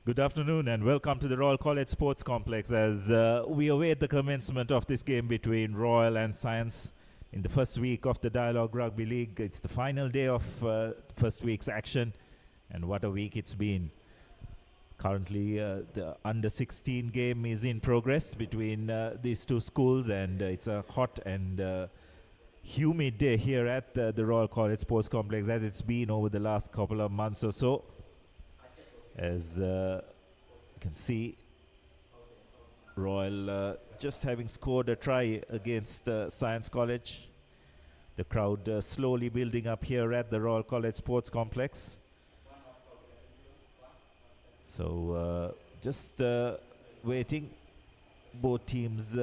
Good afternoon and welcome to the Royal College Sports Complex as we await the commencement of this game between Royal and Science in the first week of the Dialog Rugby League. It's the final day of first week's action, and what a week it's been. Currently, the under-16 game is in progress between these two schools, and it's a hot and humid day here at the Royal College Sports Complex, as it's been over the last couple of months or so. As you can see, Royal just having scored a try against Science College. The crowd slowly building up here at the Royal College Sports Complex. So just waiting. Both teams'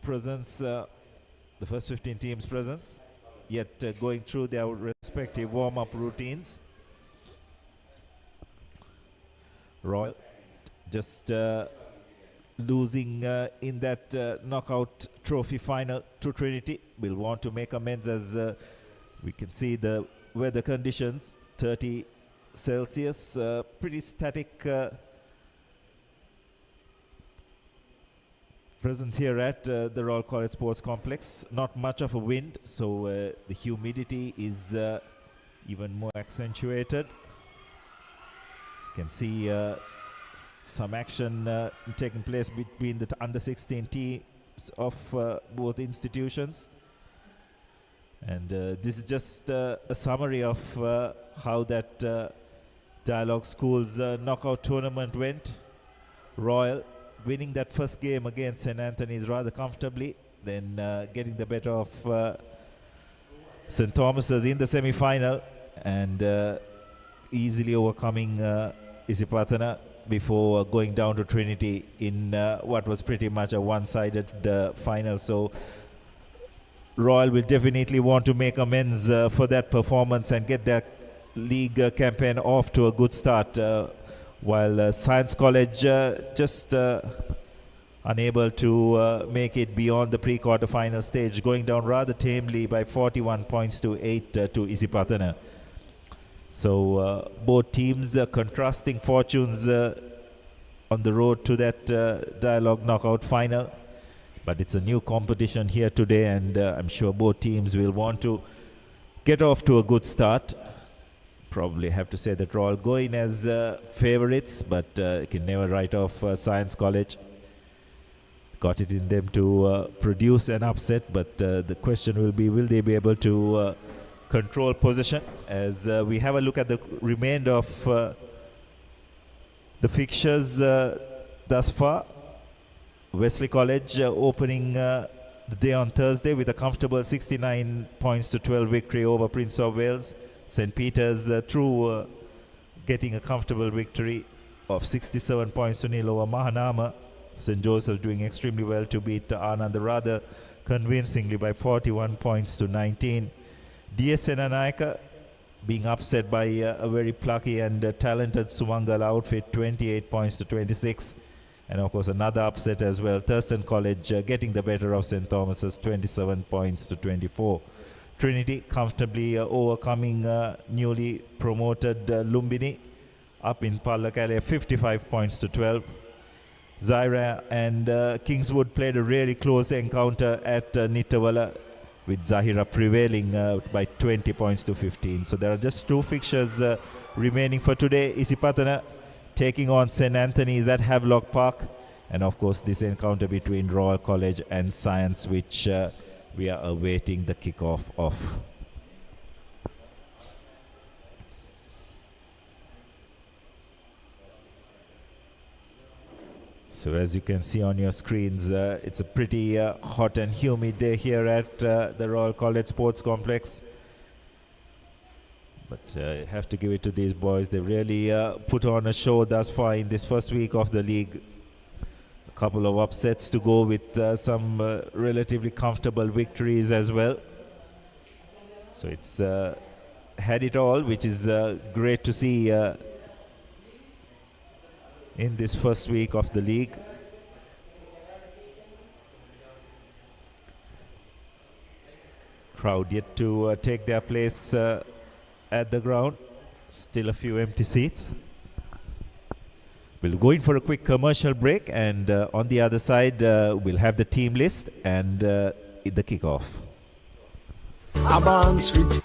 presence, the first 15 teams' presence, yet going through their respective warm-up routines. Royal just losing in that knockout trophy final to Trinity. Will want to make amends as we can see the weather conditions, 30 Celsius, pretty static presence here at the Royal College Sports Complex. Not much of a wind, so the humidity is even more accentuated. You can see some action taking place between the under-16 teams of both institutions. And this is just a summary of how that Dialog School's knockout tournament went. Royal winning that first game against St. Anthony's rather comfortably, then getting the better of St. Thomas's in the semi-final, and easily overcoming Isipatana before going down to Trinity in what was pretty much a one-sided final. So Royal will definitely want to make amends for that performance and get their league campaign off to a good start, while Science College just unable to make it beyond the pre-quarter final stage, going down rather tamely by 41 points to 8 to Isipatana. So both teams contrasting fortunes on the road to that Dialog knockout final. But it's a new competition here today, and I'm sure both teams will want to get off to a good start. Probably have to say that Royal go in as favorites, but you can never write off Science College. Got it in them to produce an upset, but the question will be, will they be able to control possession? As we have a look at the remainder of the fixtures thus far. Wesley College opening the day on Thursday with a comfortable 69 points to 12 victory over Prince of Wales. St. Peter's through getting a comfortable victory of 67 points to nil over Mahanama. St. Joseph doing extremely well to beat Anand rather convincingly by 41 points to 19. DS Senanayaka being upset by a very plucky and talented Sumangal outfit, 28 points to 26. And of course another upset as well, Thurston College getting the better of St. Thomas's, 27 points to 24. Trinity comfortably overcoming newly promoted Lumbini up in Pallakale, 55 points to 12. Zaira and Kingswood played a really close encounter at Nittavala, with Zahira prevailing by 20 points to 15. So there are just two fixtures remaining for today. Isipatana taking on St. Anthony's at Havelock Park, and of course this encounter between Royal College and Science, which we are awaiting the kickoff of. So as you can see on your screens, it's a pretty hot and humid day here at the Royal College Sports Complex. But I have to give it to these boys. They really put on a show thus far in this first week of the league. A couple of upsets to go with some relatively comfortable victories as well. So it's had it all, which is great to see in this first week of the league. Crowd yet to take their place at the ground. Still a few empty seats. We'll go in for a quick commercial break, and on the other side, we'll have the team list and the kickoff. Abans fridge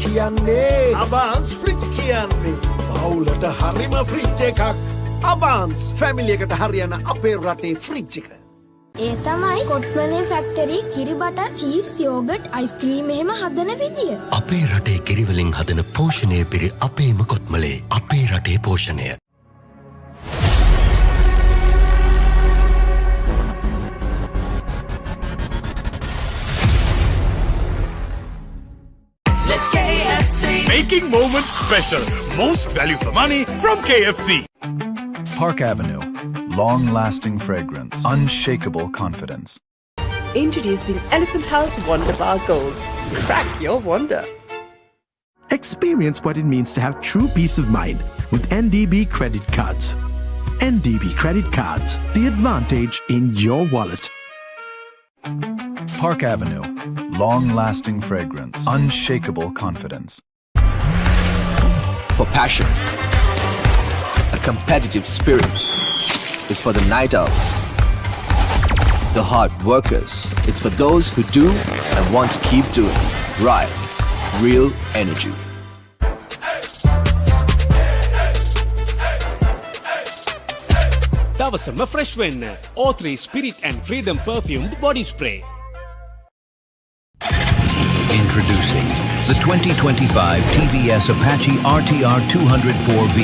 kiyanne Abans fridge kiyanne Paulata harima fridge එකක් Abans family එකට හරියන අපේ රටේ fridge එක. ඒ තමයි කොට්මලේ factory කිරි butter cheese yoghurt ice cream එහෙම හදන විදිය. අපේ රටේ කිරි වලින් හදන පෝෂණය පිරි අපේම කොත්මලේ අපේ රටේ පෝෂණය. Let's KFC. Making moments special. Most value for money from KFC. Park Avenue. Long-lasting fragrance. Unshakable confidence. Introducing Elephant House Wonder Bar Gold. Crack your wonder. Experience what it means to have true peace of mind with NDB credit cards. NDB credit cards, the advantage in your wallet. Park Avenue. Long-lasting fragrance. Unshakable confidence. For passion, a competitive spirit is for the night owls, the hard workers. It's for those who do and want to keep doing. Right, real energy. දවසම fresh වෙන්න. O3 Spirit and Freedom perfumed body spray. Introducing the 2025 TVS Apache RTR 204V.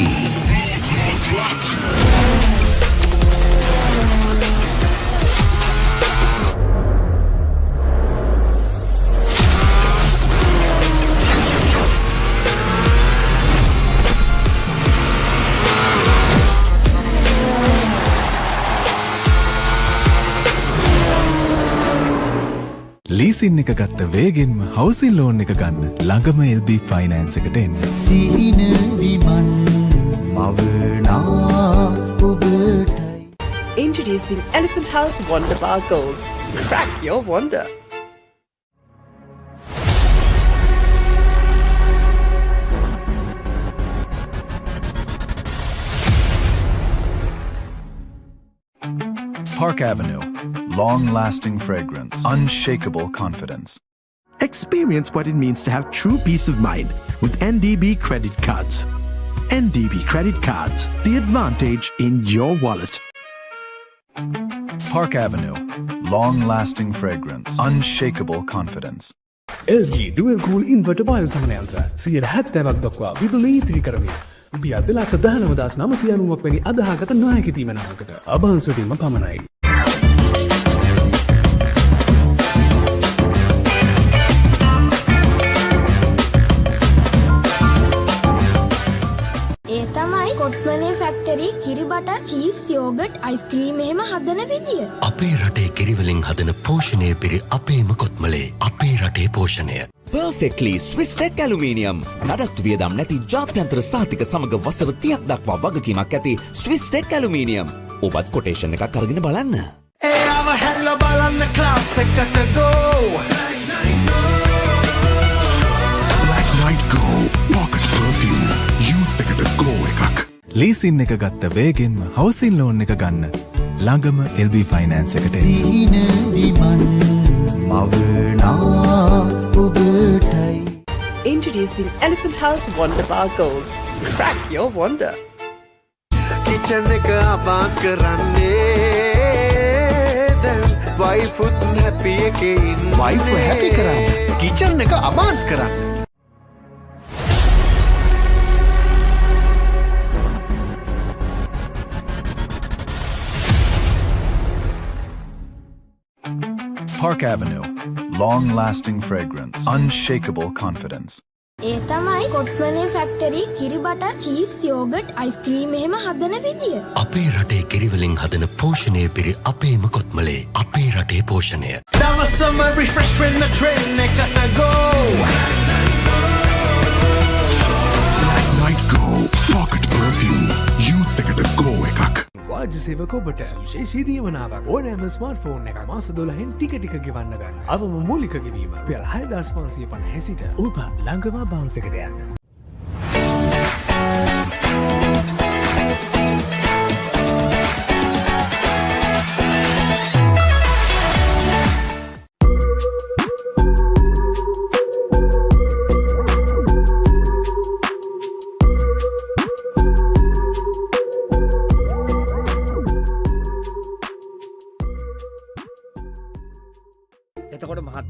Leasing එක ගත්ත වේගෙන්ම හවසින් loan එක ගන්න ළඟම LB finance එකට එන්න. සීන විමන් මවනා ඔබටයි. Introducing Elephant House Wonder Bar Gold. Crack your wonder. Park Avenue. Long-lasting fragrance. Unshakable confidence. Experience what it means to have true peace of mind with NDB credit cards. NDB credit cards, the advantage in your wallet. Park Avenue. Long-lasting fragrance. Unshakable confidence. LG Dual Cool Inverter බයෝසමනයන්ත්‍ර 70%ක් දක්වා විදුලි ඉතිරි කරමින් රුපියල් 2,19,990ක් වැනි අදාහගත නොහැකි තීමනාවකට අභාන්සුවීම පමණයි. ඒ තමයි කොට්මලේ factory කිරි බටර් චීස් යෝගට් අයිස්ක්‍රීම් එහෙම හදන විදිය. අපේ රටේ කිරි වලින් හදන පෝෂණය පිරි අපේම කොත්මලේ අපේ රටේ පෝෂණය. Perfectly Swiss Tech Aluminium. නඩත්තු වියදම් නැති ජාත්‍යන්තර සහතික සමග වසර 30ක් දක්වා වගකීමක් ඇති Swiss Tech Aluminium. ඔබත් කොටේෂන් එකක් අරගෙන බලන්න. එයාව හැල්ල බලන්න ක්ලාස් එකට go. Black Night Go Pocket Perfume Youth එකට go එකක්. ලීසින් එක ගත්ත වේගෙන්ම හවසින් ලෝන් එක ගන්න ළඟම LB ෆයිනෑන්ස් එකට එන්න. සීන විමන් මවනා ඔබටයි. Introducing Elephant House Wonder Bar Gold. Crack your wonder. Kitchen එක abans කරන්නේ දැන් wife උත් happy එකේ ඉන්නේ. Wife happy කරන්න. Kitchen එක abans කරන්න. Park Avenue. Long-lasting fragrance. Unshakable confidence. ඒ තමයි කොට්මලේ ෆැක්ටරි කිරි බටර් චීස් යෝගට් අයිස්ක්‍රීම් එහෙම හදන විදිය. අපේ රටේ කිරි වලින් හදන පෝෂණය පිරි අපේම කොත්මලේ අපේ රටේ පෝෂණය. දවසම refresh වෙන්න train එකට go. Black Night Go Pocket Perfume Youth එකට go එකක්. වාජ්‍ය සේවක ඔබට විශේෂී දීමනාවක් ඕනෑම ස්මාර්ට්ෆෝන් එකක් මාස 12න් ටික ගිවන්න ගන්න. අවම මූලික ගෙවීම රුපියල් 6,550 සිට ඔබ ළඟම බාන්ස් එකට යන්න.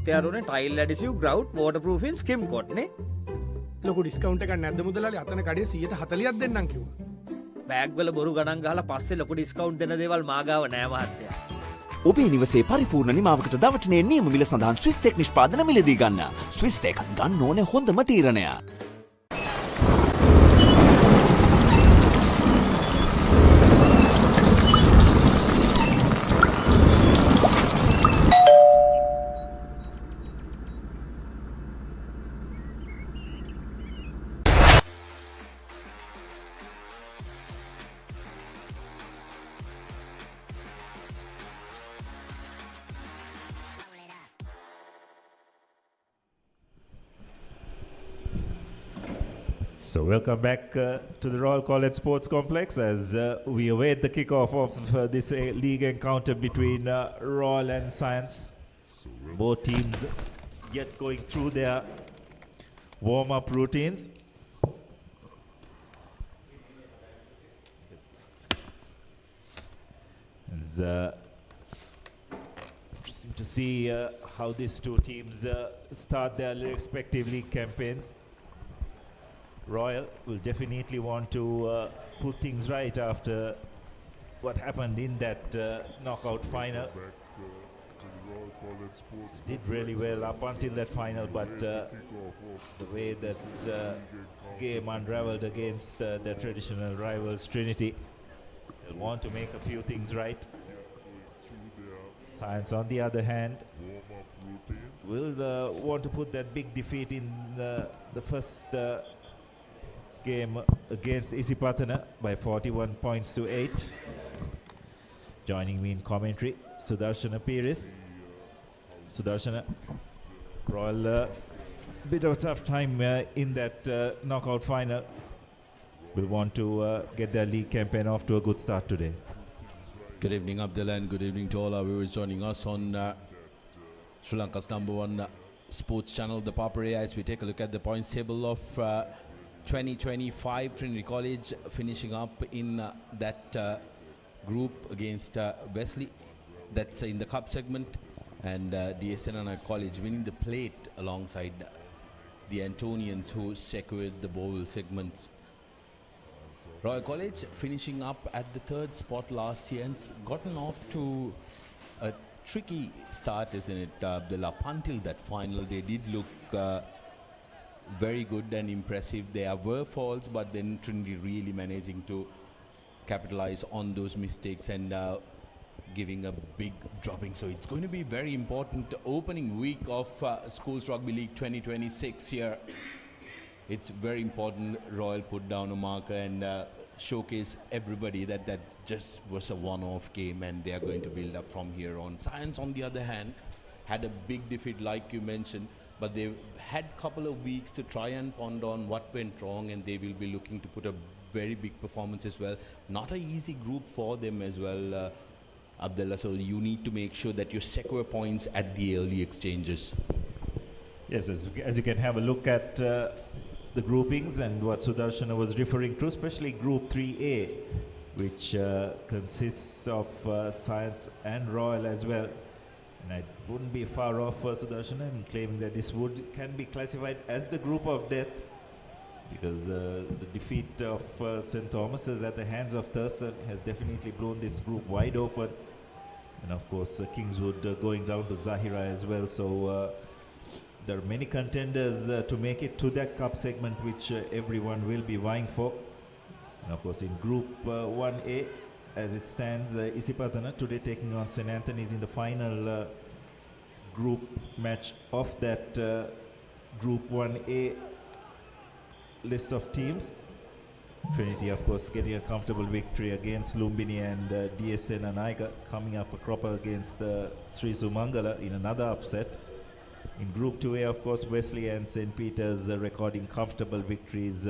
එයාට ටයිල් ඇඩිසිව් ග්‍රවුට් වෝටර්පූෆින් ස්කිම් කොට් නේ. ලොකු ඩිස්කවුන්ට් එකක් නැද්ද මුදලාලි? අතන කඩේ 140ක් දෙන්නම් කිව්වා. බෑග් වල බොරු ගණන් ගහලා පස්සේ ලොකු ඩිස්කවුන්ට් දෙන දේවල් මා ගාව නෑ මහත්තයා. ඔබේ නිවසේ පරිපූර්ණ නිමාවකට දවටනේ නියම මිල සඳහන් ස්විස්ටෙක් නිෂ්පාදන මිලදී ගන්න. ස්විස්ටෙක් ගන්න ඕනේ හොඳම තීරණය. So welcome back to the Royal College Sports Complex as we await the kickoff of this league encounter between Royal and Science. Both teams yet going through their warm-up routines. It's interesting to see how these two teams start their respective league campaigns. Royal will definitely want to put things right after what happened in that knockout final. Did really well up until that final, but the way that game unraveled against their traditional rivals Trinity, they'll want to make a few things right. Science, on the other hand, will want to put that big defeat in the first game against Isipatana by 41 points to 8. Joining me in commentary, Sudarshana Piris. Sudarshana, Royal, bit of a tough time in that knockout final. Will want to get their league campaign off to a good start today. Good evening, Abdullah, and good evening to all our viewers joining us on Sri Lanka's #1 sports channel, ThePapare, as we take a look at the points table of 2025. Trinity College finishing up in that group against Wesley. That's in the cup segment, and DSN College winning the plate alongside the Antonians, who secured the bowl segments. Royal College finishing up at the 3rd spot last year and gotten off to a tricky start, isn't it, Abdullah? Up until that final, they did look very good and impressive. There were falls, but then Trinity really managing to capitalize on those mistakes and giving a big dropping. So it's going to be very important opening week of Schools Rugby League 2026 here. It's very important Royal put down a marker and showcase everybody that just was a one-off game, and they are going to build up from here on. Science, on the other hand, had a big defeat like you mentioned, but they had a couple of weeks to try and ponder on what went wrong, and they will be looking to put a very big performance as well. Not an easy group for them as well, Abdullah, so you need to make sure that you secure points at the early exchanges. Yes, as you can have a look at the groupings and what Sudarshana was referring to, especially Group 3A, which consists of Science and Royal as well. And I wouldn't be far off Sudarshana in claiming that this can be classified as the group of death, because the defeat of St. Thomas's at the hands of Thurston has definitely blown this group wide open. And of course Kingswood going down to Zahira as well. So there are many contenders to make it to that cup segment, which everyone will be vying for. And of course in Group 1A, as it stands, Isipatana today taking on St. Anthony's in the final group match of that Group 1A list of teams. Trinity, of course, getting a comfortable victory against Lumbini and DSN Anaiga, coming up a cropper against Sri Sumangala in another upset. In Group 2A, of course, Wesley and St. Peter's recording comfortable victories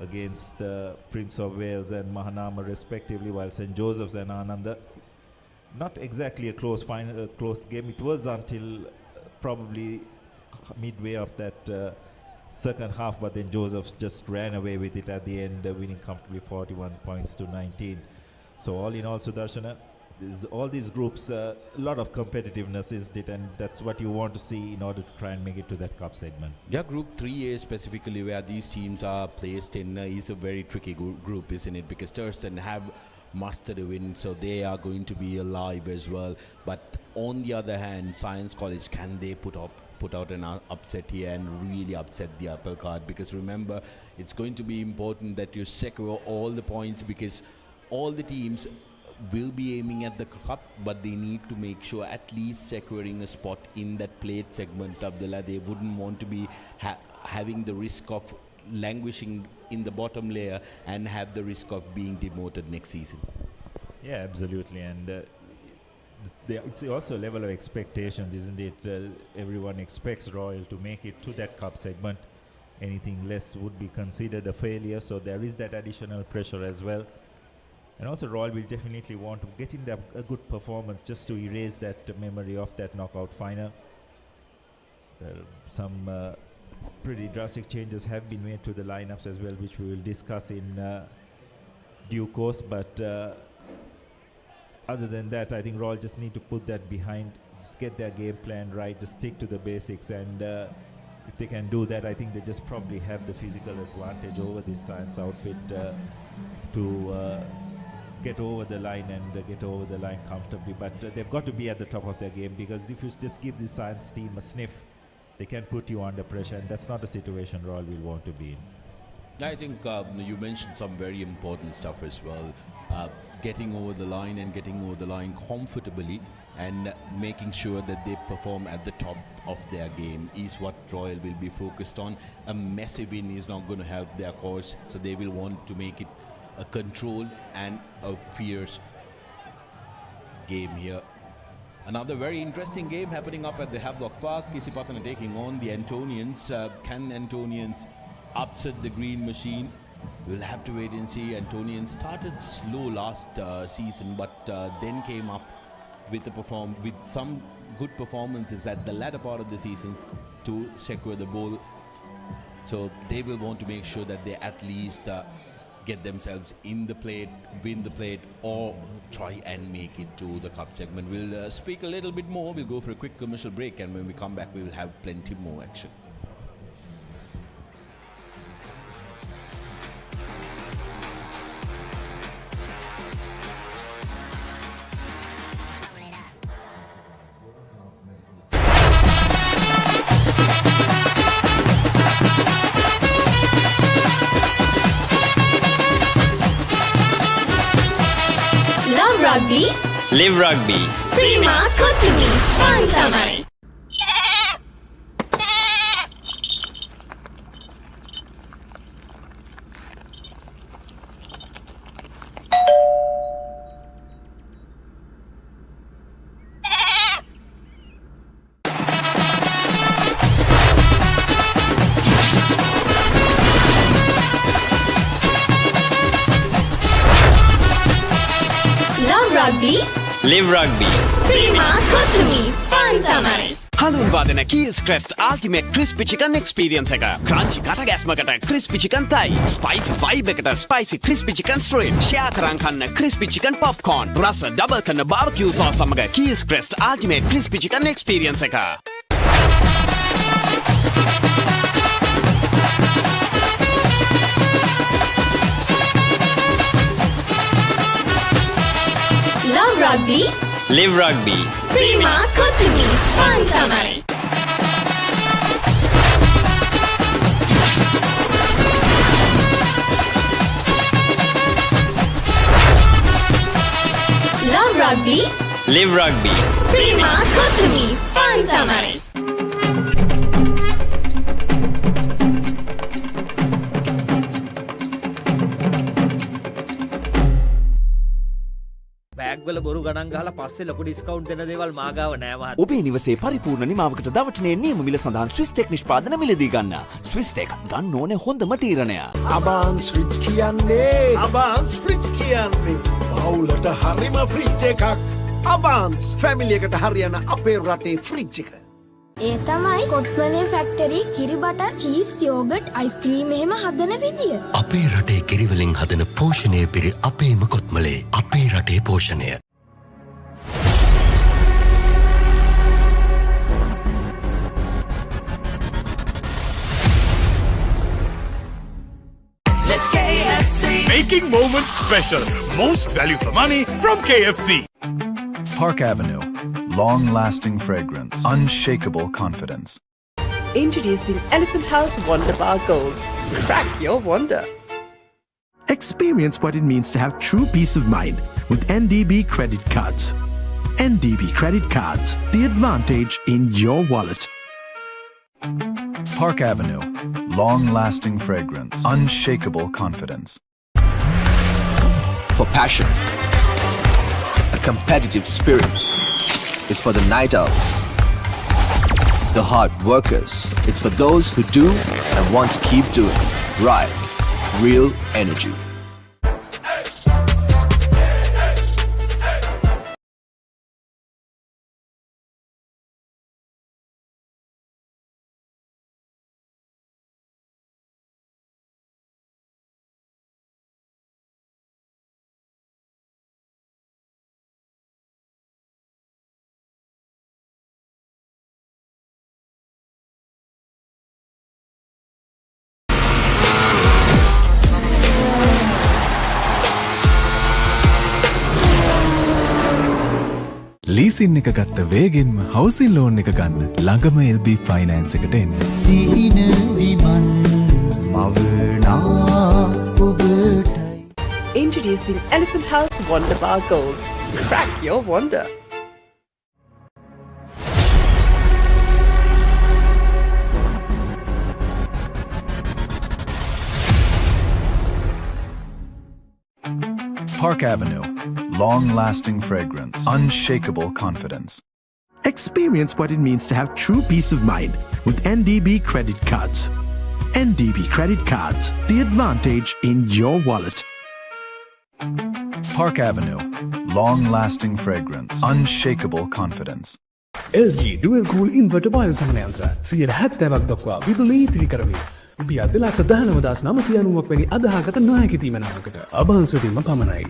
against Prince of Wales and Mahanama respectively, while St. Joseph's and Ananda, not exactly a close game. It was until probably midway of that second half, but then Joseph's just ran away with it at the end, winning comfortably 41 points to 19. So all in all, Sudarshana, all these groups, a lot of competitiveness, isn't it? And that's what you want to see in order to try and make it to that cup segment. Yeah, Group 3A specifically, where these teams are placed in, is a very tricky group, isn't it? Because Thurston have mustered a win, so they are going to be alive as well. But on the other hand, Science College, can they put out an upset here and really upset the apple cart? Because remember, it's going to be important that you secure all the points, because all the teams will be aiming at the cup, but they need to make sure at least securing a spot in that plate segment, Abdullah. They wouldn't want to be having the risk of languishing in the bottom layer and have the risk of being demoted next season. Yeah, absolutely. And it's also a level of expectations, isn't it? Everyone expects Royal to make it to that cup segment. Anything less would be considered a failure, so there is that additional pressure as well. And also Royal will definitely want to get in a good performance just to erase that memory of that knockout final. Some pretty drastic changes have been made to the lineups as well, which we will discuss in due course. But other than that, I think Royal just need to put that behind, just get their game plan right, just stick to the basics. And if they can do that, I think they just probably have the physical advantage over this Science outfit to get over the line and get over the line comfortably. But they've got to be at the top of their game, because if you just give the Science team a sniff, they can put you under pressure, and that's not a situation Royal will want to be in. I think you mentioned some very important stuff as well. Getting over the line and getting over the line comfortably and making sure that they perform at the top of their game is what Royal will be focused on. A messy win is not going to help their cause, so they will want to make it a controlled and a fierce game here. Another very interesting game happening up at the Havelock Park. Kisipatana taking on the Antonians. Can Antonians upset the green machine? We'll have to wait and see. Antonians started slow last season, but then came up with some good performances at the latter part of the season to secure the bowl. So they will want to make sure that they at least get themselves in the plate, win the plate, or try and make it to the cup segment. We'll speak a little bit more. We'll go for a quick commercial break, and when we come back, we will have plenty more action. Rugby. Live rugby. Prima Kotumi. Fun tamai. Live rugby. Prima Kotumi. Fun tamai. හඳුන්වාදන Keells Krest ultimate crispy chicken experience එක. Crunchy කටගැස්මකට crispy chicken Thai. Spicy vibe එකට spicy crispy chicken street. Share කරන් කන්න crispy chicken popcorn. රස double කරන barbecue sauce සමග Keells Krest ultimate crispy chicken experience එක. Love rugby. Live rugby. Prima Kotumi. Fun tamai. Love rugby. Live rugby. Prima Kotumi. Fun tamai. බෑග්වල බොරු ගණන් ගහලා පස්සේ ලොකු ඩිස්කවුන්ට් දෙන දේවල් මාගාව නෑ මහත්තයා. ඔබේ නිවසේ පරිපූර්ණ නිමාවකට දවටනේ නියම මිල සඳහන් ස්විස්ටෙක් නිෂ්පාදන මිලදී ගන්න. ස්විස්ටෙක් ගන්න ඕනේ හොඳම තීරණය. අබාන්ස් ෆ්‍රිජ් කියන්නේ අබාන්ස් ෆ්‍රිජ් කියන්නේ පවුලට හරිම ෆ්‍රිජ් එකක්. අබාන්ස් ෆැමිලි එකට හරියන අපේ රටේ ෆ්‍රිජ් එක. ඒ තමයි කොට්මලේ ෆැක්ටරි කිරි බටර් චීස් යෝගට් අයිස්ක්‍රීම් එහෙම හදන විදිය. අපේ රටේ කිරිවලින් හදන පෝෂණය පිරි අපේම කොත්මලේ අපේ රටේ පෝෂණය. making moments special. Most value for money from KFC. Park Avenue. Long-lasting fragrance. Unshakable confidence. Introducing Elephant House Wonder Bar Gold. Crack your wonder. Experience what it means to have true peace of mind with NDB credit cards. NDB credit cards, the advantage in your wallet. Park Avenue. Long-lasting fragrance. Unshakable confidence. For passion, a competitive spirit is for the night owls, the hard workers. It's for those who do and want to keep doing. Right. Real energy. Leasing එක ගත්ත වේගෙන්ම හවසින් loan එක ගන්න ළඟම LB finance එකට එන්න. සීන විමන් මවනා ඔබටයි. Introducing Elephant House Wonder Bar Gold. Crack your wonder. Park Avenue. Long-lasting fragrance. Unshakable confidence. Experience what it means to have true peace of mind with NDB credit cards. NDB credit cards, the advantage in your wallet. Park Avenue. Long-lasting fragrance. Unshakable confidence. LG Dual Cool Inverter බයෝසමනයන්ත්‍ර 70%ක් දක්වා විදුලි ඉතිරි කරමින් රුපියල් 2,19,990ක් වැනි අදහාගත නොහැකි තීමනාවකට අභාන්සුවටම පමණයි.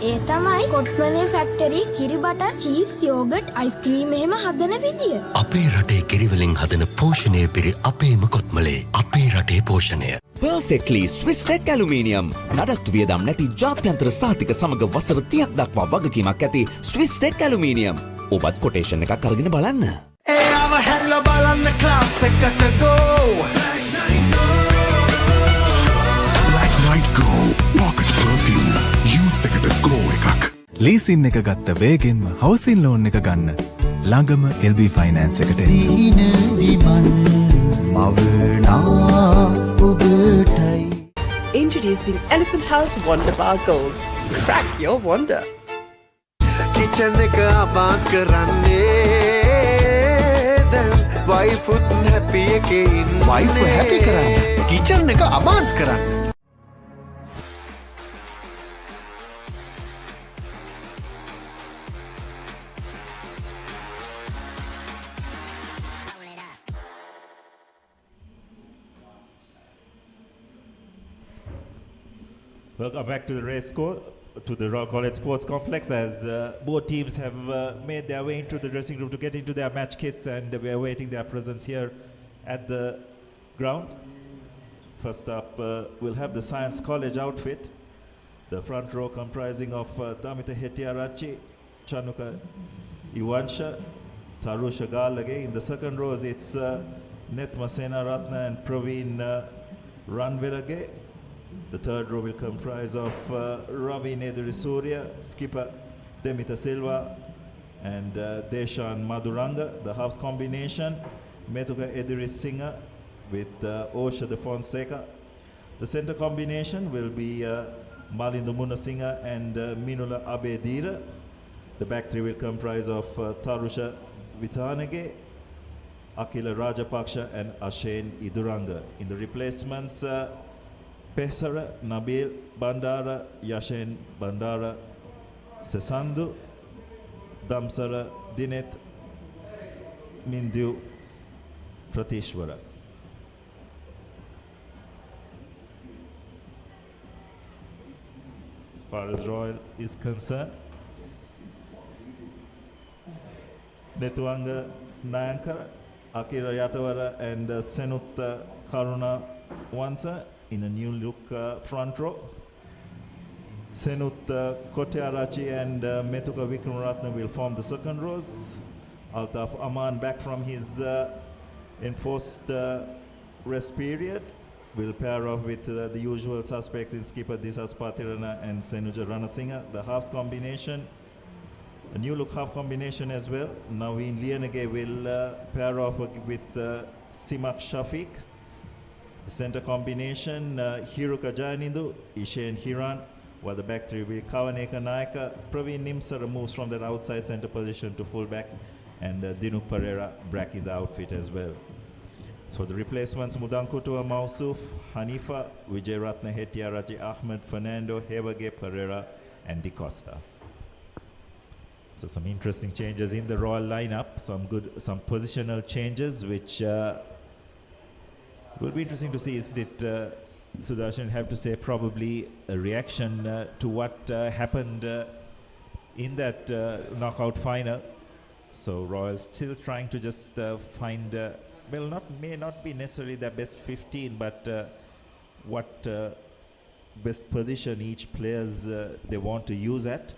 ඒ තමයි කොට්මලේ factory කිරි බටර් චීස් යෝගට් අයිස්ක්‍රීම් එහෙම හදන විදිය. අපේ රටේ කිරිවලින් හදන පෝෂණය පිරි අපේම කොත්මලේ අපේ රටේ පෝෂණය. Perfectly Swiss Tech Aluminium. නඩත්තු වියදම් නැති ජාත්‍යන්තර සහතික සමග වසර 30ක් දක්වා වගකීමක් ඇති Swiss Tech Aluminium. ඔබත් කොටේෂන් එකක් අරගෙන බලන්න. එයාව හැල්ල බලන්න ක්ලාස් එකට go. Black Night Go Pocket Perfume Youth එකට go එකක්. ලීසින් එක ගත්ත වේගෙන්ම හවසින් ලෝන් එක ගන්න ළඟම LB ෆයිනෑන්ස් එකට එන්න. සීන විමන් මවනා ඔබටයි. Introducing Elephant House Wonder Bar Gold. Crack your wonder. Kitchen එක අබාන්ස් කරන්නේ දැන් වයිෆුත් හැපි එකේ ඉන්නේ. වයිෆ් හැපි කරන්න කිචන් එක අබාන්ස් කරන්න. Welcome back to the race course, to the Royal College Sports Complex, as both teams have made their way into the dressing room to get into their match kits, and we are awaiting their presence here at the ground. First up, we'll have the Science College outfit. The front row comprising of Damita Hettiarachchi, Chanuka Iwansha, Tarusha Galage. In the second rows, it's Netma Senaratna and Praveen Ranvirage. The third row will comprise of Ravi Nedurisurya, skipper Demita Silva, and Deshan Maduranga. The halves combination, Metuka Ediri Singha with Osha de Fonseca. The center combination will be Malindu Munasingha and Minula Abedira. The back three will comprise of Tarusha Vitanage, Akila Rajapaksha, and Ashen Iduranga. In the replacements, Pesara, Nabil Bandara, Yashen Bandara, Sesandu, Damsara, Dinet, Mindu, Pratishwara. As far as Royal is concerned, Netuanga Nayankara, Akira Yatawara and Senut Karuna Wansa in a new look front row. Senut Kotyarachi and Metuka Vikramaratne will form the second rows. Altaf Aman, back from his enforced rest period, will pair off with the usual suspects in skipper Disas Patirana and Senuja Ranasinghe. The halves combination, a new look half combination as well. Naveen Lianage will pair off with Simak Shafiq. The center combination, Hiruka Jayanindu, Ishen Hiran, while the back three will Kawaneka Naika. Praveen Nimsara moves from that outside center position to full back, and Dinuk Pereira back in the outfit as well. So the replacements, Mudankutua Mausuf, Hanifa, Vijay Ratna Hetia, Raji Ahmed, Fernando, Hevage, Pereira, and De Costa. So some interesting changes in the Royal lineup, some positional changes, which will be interesting to see. Is that Sudarshan have to say probably a reaction to what happened in that knockout final. So Royal still trying to just find, well, may not be necessarily their best 15, but what best position each players they want to use at.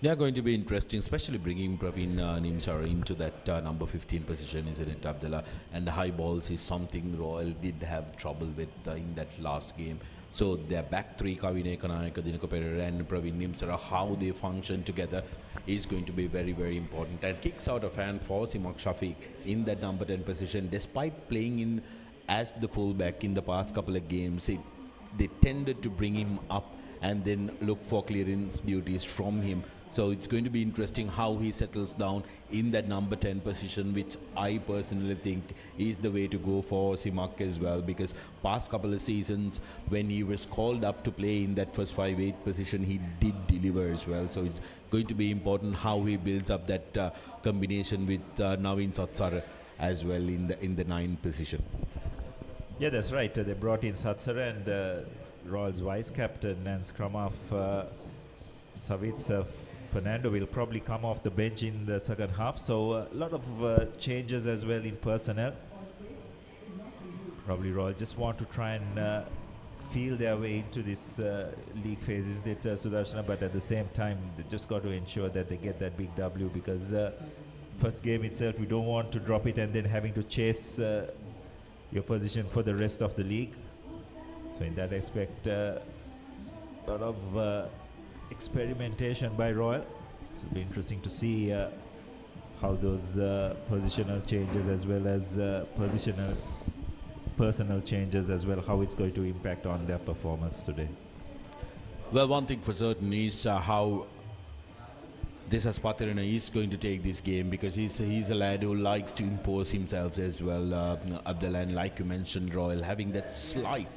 They are going to be interesting, especially bringing Praveen Nimsara into that number 15 position, isn't it, Abdullah? And the high balls is something Royal did have trouble with in that last game. So their back three, Kavine Kanayaka, Dinako Pereira and Praveen Nimsara, how they function together is going to be very, very important. And kicks out a fan for Simak Shafiq in that number 10 position. Despite playing in as the fullback in the past couple of games, they tended to bring him up and then look for clearance duties from him. So it's going to be interesting how he settles down in that number 10 position, which I personally think is the way to go for Simak as well, because past couple of seasons when he was called up to play in that first 5-8 position, he did deliver as well. So it's going to be important how he builds up that combination with Naveen Satsara as well in the 9 position. Yeah, that's right. They brought in Satsara and Royal's vice captain and scrum half Savitz Fernando will probably come off the bench in the second half. So a lot of changes as well in personnel. Probably Royal just want to try and feel their way into this league phase, isn't it, Sudarshana? But at the same time, they just got to ensure that they get that big W, because first game itself, we don't want to drop it and then having to chase your position for the rest of the league. So in that aspect, a lot of experimentation by Royal. So it'll be interesting to see how those positional changes as well as personal changes as well, how it's going to impact on their performance today. Well, one thing for certain is how Disas Patirana is going to take this game, because he's a lad who likes to impose himself as well, Abdullah, and like you mentioned, Royal having that slight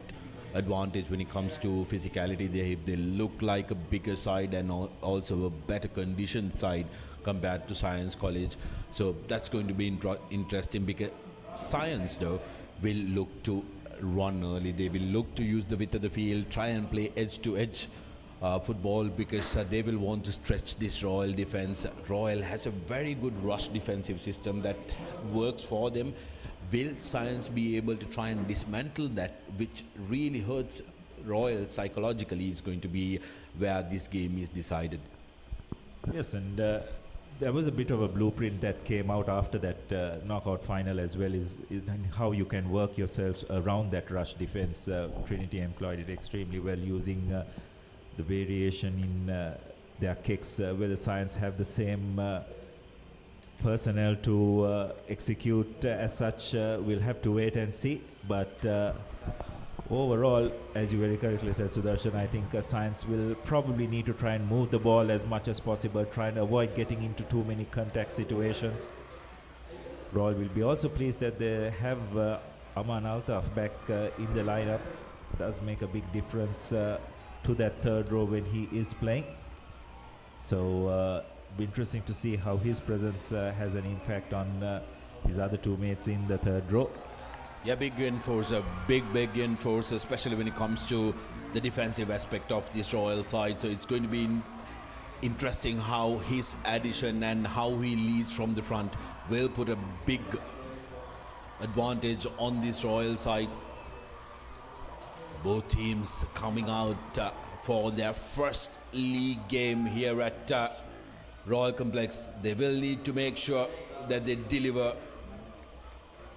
advantage when it comes to physicality. They look like a bigger side and also a better conditioned side compared to Science College. So that's going to be interesting, because Science though will look to run early. They will look to use the width of the field, try and play edge to edge football, because they will want to stretch this Royal defense. Royal has a very good rush defensive system that works for them. Will Science be able to try and dismantle that, which really hurts Royal psychologically, is going to be where this game is decided. Yes, and there was a bit of a blueprint that came out after that knockout final as well, is how you can work yourselves around that rush defense. Trinity employed it extremely well, using the variation in their kicks, where the Science have the same personnel to execute as such. We'll have to wait and see, but overall, as you very correctly said, Sudarshan, I think Science will probably need to try and move the ball as much as possible, try and avoid getting into too many contact situations. Royal will be also pleased that they have Aman Altaf back in the lineup. Does make a big difference to that third row when he is playing. So be interesting to see how his presence has an impact on his other two mates in the third row. Yeah, big enforcer, big enforcer, especially when it comes to the defensive aspect of this Royal side. So it's going to be interesting how his addition and how he leads from the front will put a big advantage on this Royal side. Both teams coming out for their first league game here at Royal Complex. They will need to make sure that they deliver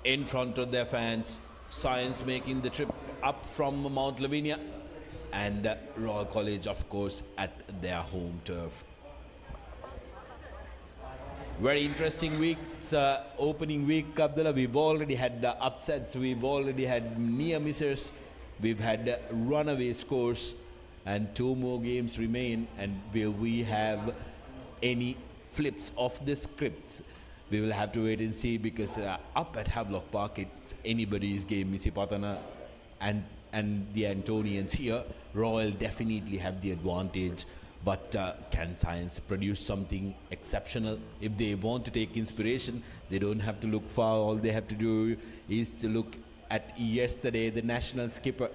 in front of their fans. Science making the trip up from Mount Lavinia, and Royal College, of course, at their home turf. Very interesting weeks, opening week, Abdullah. We've already had upsets, we've already had near misses, we've had runaway scores, and 2 more games remain. And will we have any flips of the scripts? We will have to wait and see, because up at Havelock Park, it's anybody's game. Missy Patana and the Antonians here, Royal definitely have the advantage. But can Science produce something exceptional? If they want to take inspiration, they don't have to look far. All they have to do is to look at yesterday, the national skipper,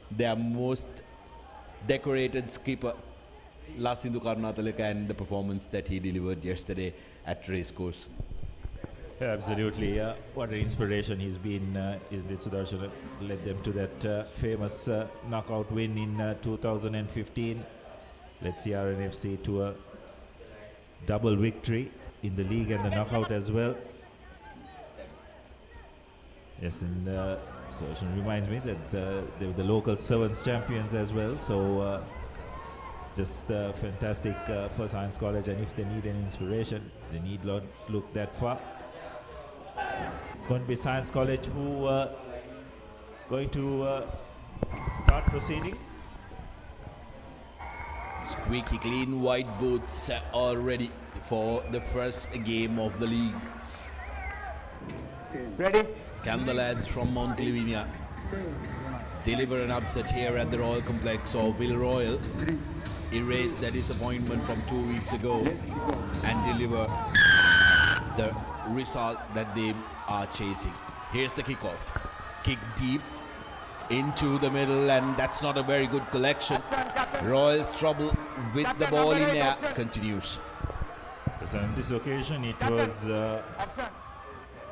their most decorated skipper, Lasindu Karnatalaka, and the performance that he delivered yesterday at Racecourse. Yeah, absolutely. What an inspiration he's been. Is this Sudarshan led them to that famous knockout win in 2015. Led CRNFC to a double victory in the league and the knockout as well. Yes, and so it reminds me that they were the local sevens champions as well. So just fantastic for Science College, and if they need an inspiration, they need not look that far. It's going to be Science College who going to start proceedings. Squeaky clean white boots are ready for the first game of the league. Ready? Can the lads from Mount Lavinia deliver an upset here at the Royal Complex, or will Royal erase the disappointment from 2 weeks ago and deliver the result that they are chasing? Here's the kickoff. Kick deep into the middle, and that's not a very good collection. Royal's trouble with the ball in air continues. Yes, on this occasion it was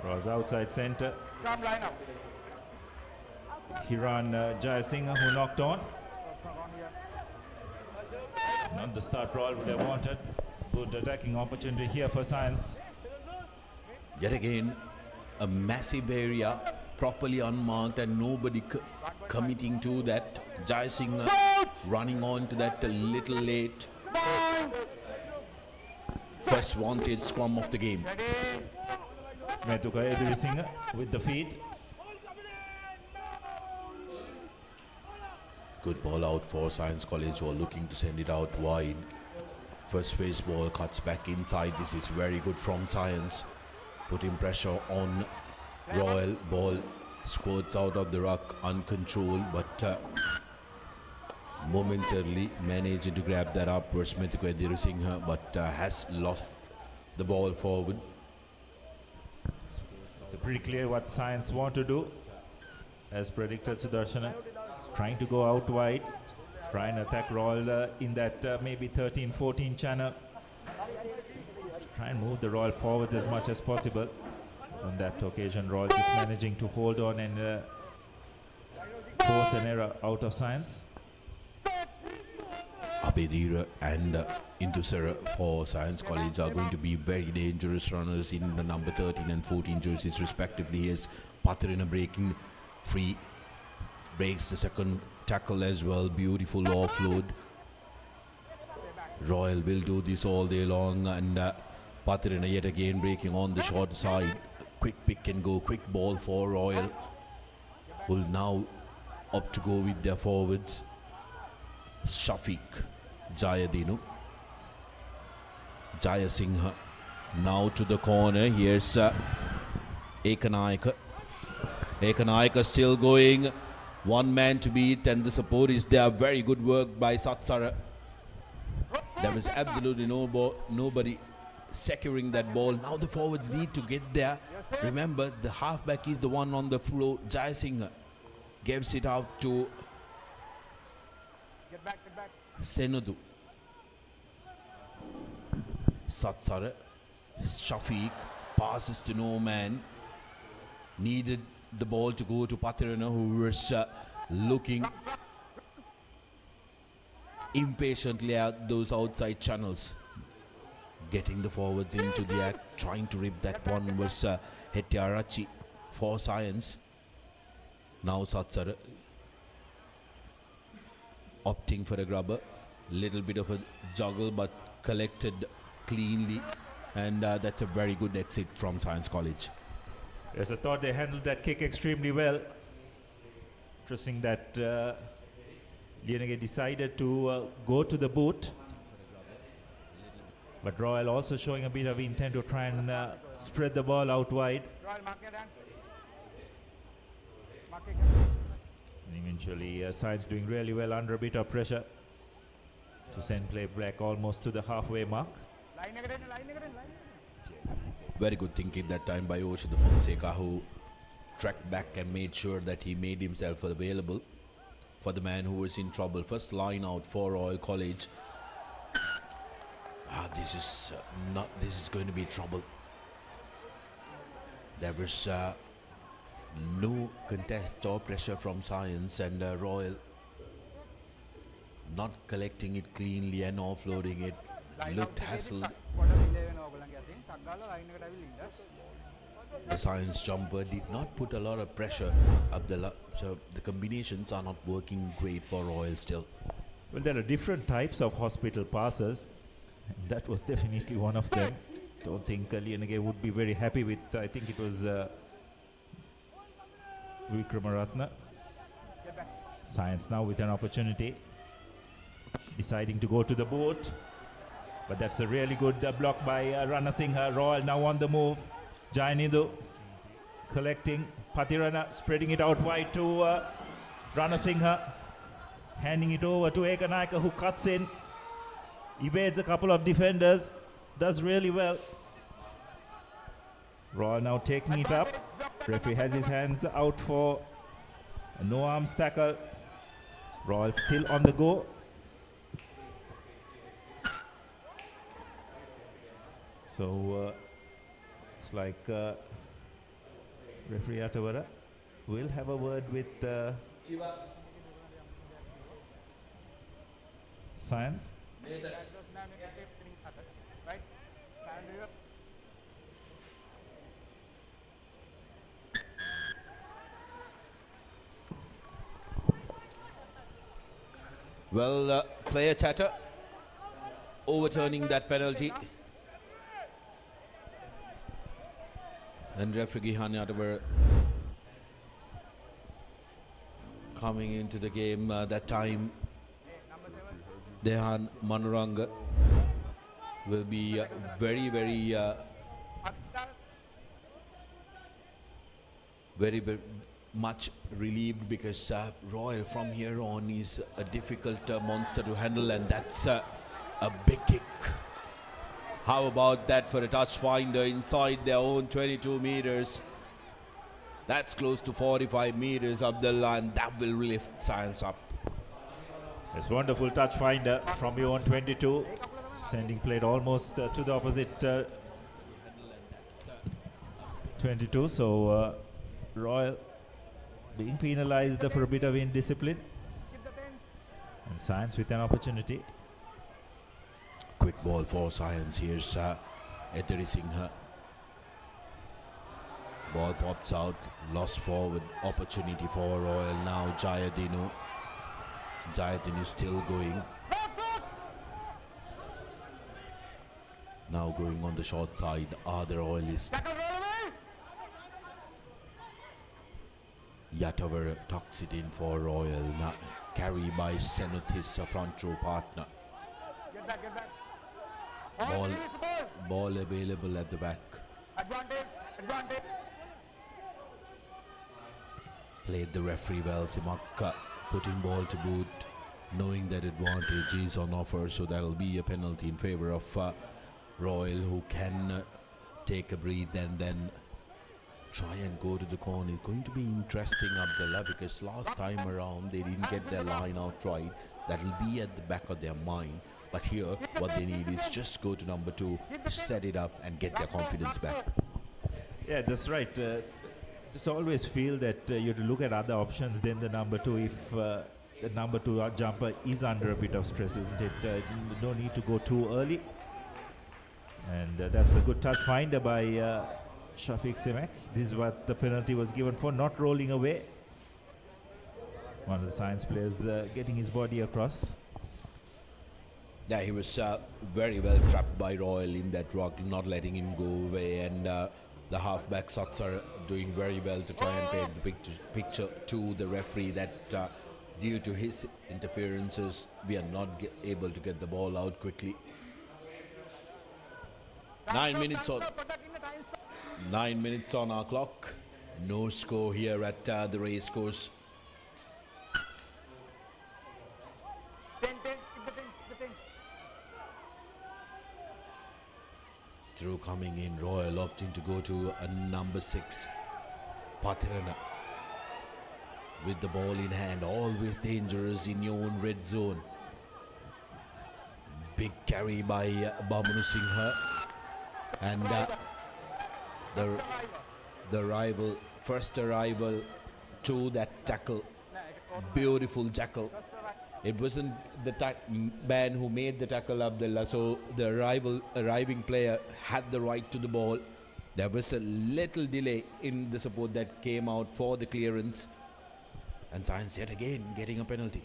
Royal's outside centre, Hiran Jayasinghe, who knocked on. Not the start Royal would have wanted. Good attacking opportunity here for Science. Yet again, a massive area, properly unmarked, and nobody committing to that. Jayasinghe running on to that a little late. First wanted scrum of the game. Metuka Edrisinghe with the feed. Good ball out for Science College, who are looking to send it out wide. First phase ball cuts back inside. This is very good from Science. Putting pressure on Royal. Ball squirts out of the ruck uncontrolled, but momentarily managing to grab that up. Metuka Edrisinghe, but has lost the ball forward. It's pretty clear what Science want to do. As predicted, Sudarshana trying to go out wide, try and attack Royal in that maybe 13-14 channel. Try and move the Royal forwards as much as possible. On that occasion, Royal just managing to hold on and force an error out of Science. Abedira and Indusara for Science College are going to be very dangerous runners in the number 13 and 14 jerseys respectively. Here's Patarina breaking free, breaks the second tackle as well. Beautiful offload. Royal will do this all day long, and Patarina yet again breaking on the short side. Quick pick and go, quick ball for Royal, who will now opt to go with their forwards. Shafiq Jayadinu, Jayasinghe now to the corner. Here's Ekanayaka. Ekanayaka still going, one man to beat, and the support is there. Very good work by Satsara. There was absolutely nobody securing that ball. Now the forwards need to get there. Remember, the halfback is the one on the floor. Jayasinghe gives it out to Senudu. Satsara, Shafiq passes to no man. Needed the ball to go to Patirana, who was looking impatiently at those outside channels. Getting the forwards into the act, trying to rip that one was Hetiarachi for Science. Now Satsara opting for a grubber. Little bit of a juggle, but collected cleanly, and that's a very good exit from Science College. Yes, I thought they handled that kick extremely well. Interesting that Lienege decided to go to the boot. But Royal also showing a bit of intent to try and spread the ball out wide. And eventually Science doing really well under a bit of pressure to send play back almost to the halfway mark. Very good thinking that time by Osha de Fonseca, who tracked back and made sure that he made himself available for the man who was in trouble. First line out for Royal College. This is going to be trouble. There was no contest or pressure from Science, and Royal not collecting it cleanly and offloading it. Looked hassled. The Science jumper did not put a lot of pressure up so the combinations are not working great for Royal still. Well, there are different types of hospital passes. That was definitely one of them. Don't think Lienege would be very happy with, I think it was Vikramaratna. Science now with an opportunity. Deciding to go to the boot. But that's a really good block by Ranasinghe. Royal now on the move. Jayanidu collecting. Patirana spreading it out wide to Ranasinghe. Handing it over to Ekanayaka, who cuts in. Evades a couple of defenders. Does really well. Royal now taking it up. Referee has his hands out for a no arms tackle. Royal still on the go. So it's like referee Atawara will have a word with Science. Well, player chatter overturning that penalty. And referee Gihani Atawara coming into the game that time. Dehan Manuranga will be very much relieved, because Royal from here on is a difficult monster to handle, and that's a big kick. How about that for a touch finder inside their own 22 meters? That's close to 45 meters up the line. That will lift Science up. It's wonderful touch finder from your own 22, sending play almost to the opposite 22. So Royal being penalized for a bit of indiscipline, and Science with an opportunity. Quick ball for Science. Here's Intermission. Ball pops out, lost forward, opportunity for Royal. Now Jayadinu still going. Now going on the short side are the Royalists. Yatawara tucks it in for Royal. Now carry by Senuthis, a front row partner. Ball available at the back. Played the referee well. Simakka putting ball to boot, knowing that advantage is on offer, so that'll be a penalty in favor of Royal, who can take a breath and then try and go to the corner. It's going to be interesting, Abdullah, because last time around they didn't get their line out right. That'll be at the back of their mind. But here, what they need is just go to number 2, set it up, and get their confidence back. Yeah, that's right. Just always feel that you have to look at other options than the number 2 if the number 2 jumper is under a bit of stress, isn't it? No need to go too early. And that's a good touch finder by Shafiq Simak. This is what the penalty was given for, not rolling away. One of the Science players getting his body across. Yeah, he was very well trapped by Royal in that rock, not letting him go away. And the halfback Sots are doing very well to try and paint the picture to the referee that due to his interferences, we are not able to get the ball out quickly. 9 minutes on our clock. No score here at the race course. Through coming in, Royal opting to go to a number 6, Patirana. With the ball in hand, always dangerous in your own red zone. Big carry by Bamanu Singha. And the first arrival to that tackle, beautiful tackle. It wasn't the man who made the tackle, Abdullah, so the arriving player had the right to the ball. There was a little delay in the support that came out for the clearance. And Science yet again getting a penalty.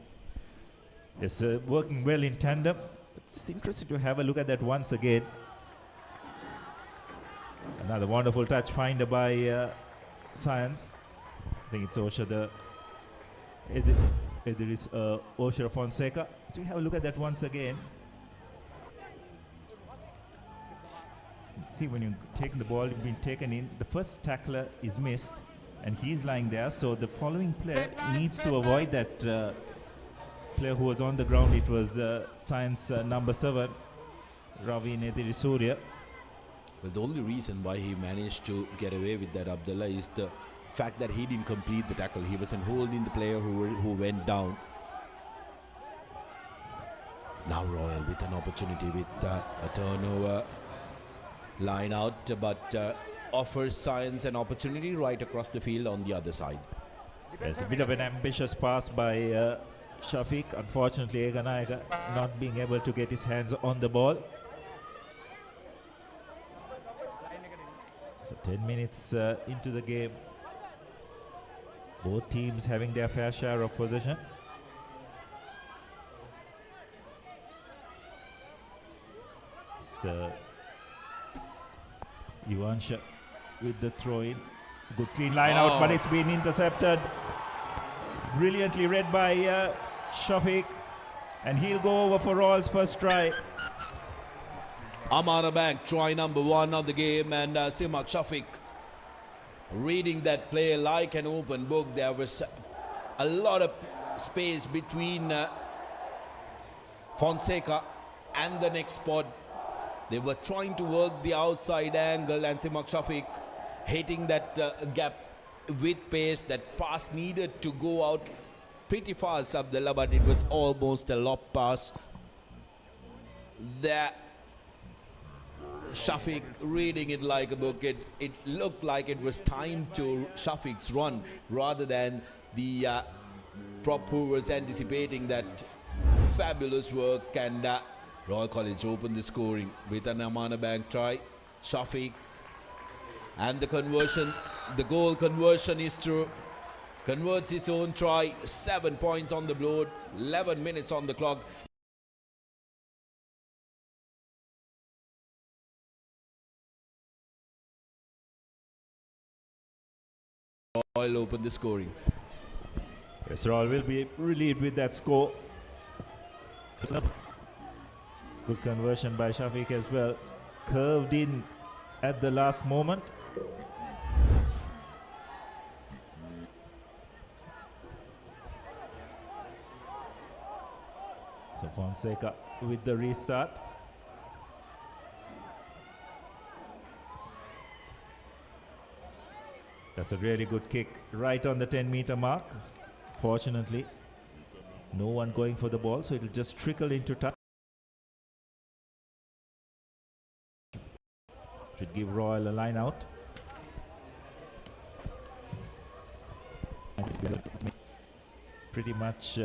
Yes, working well in tandem. It's interesting to have a look at that once again. Another wonderful touch finder by Science. I think it's Osha there is Osha Fonseca. So we have a look at that once again. See, when you're taking the ball, being taken in, the first tackler is missed and he's lying there. So the following player needs to avoid that player who was on the ground. It was Science number 7, Ravi Surya. Well, the only reason why he managed to get away with that, Abdullah, is the fact that he didn't complete the tackle. He wasn't holding the player who went down. Now Royal with an opportunity with a turnover line out, but offers Science an opportunity right across the field on the other side. There's a bit of an ambitious pass by Shafiq. Unfortunately, Eganayaka not being able to get his hands on the ball. So 10 minutes into the game. Both teams having their fair share of possession. So Ivansha with the throw in. Good clean line out, but it's been intercepted. Brilliantly read by Shafiq. And he'll go over for Royal's first try. Amana Bank, try number 1 of the game, and Simak Shafiq reading that play like an open book. There was a lot of space between Fonseca and the next spot. They were trying to work the outside angle, and Simak Shafiq hitting that gap with pace. That pass needed to go out pretty fast, Abdullah, but it was almost a lob pass. There, Shafiq reading it like a book. It looked like it was timed to Shafiq's run rather than the prop who was anticipating that fabulous work. And Royal College opened the scoring with an Amana Bank try. Shafiq, and the conversion, the goal conversion is true. Converts his own try. 7 points on the board. 11 minutes on the clock. Royal open the scoring. Yes, Royal will be relieved with that score. It's good conversion by Shafiq as well. Curved in at the last moment. So Fonseca with the restart. That's a really good kick right on the 10-meter mark. Fortunately, no one going for the ball, so it'll just trickle into touch. Should give Royal a line out. Pretty much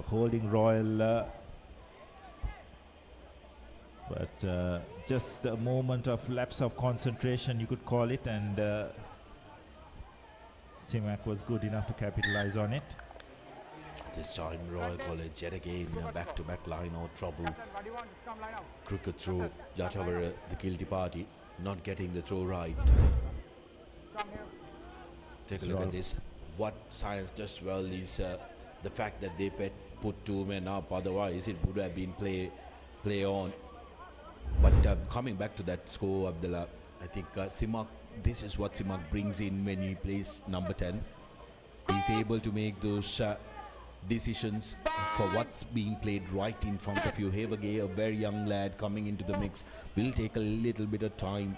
holding Royal, but just a moment of lapse of concentration, you could call it, and Simak was good enough to capitalize on it. This time Royal College yet again back-to-back line-out trouble. Cricket throw, Yatavara, the guilty party, not getting the throw right. Take a look at this. What Science does well is the fact that they put two men up, otherwise it would have been play on. But coming back to that score, Abdullah, I think Simak, this is what Simak brings in when he plays number 10. He's able to make those decisions for what's being played right in front of you. Havagay, a very young lad coming into the mix, will take a little bit of time.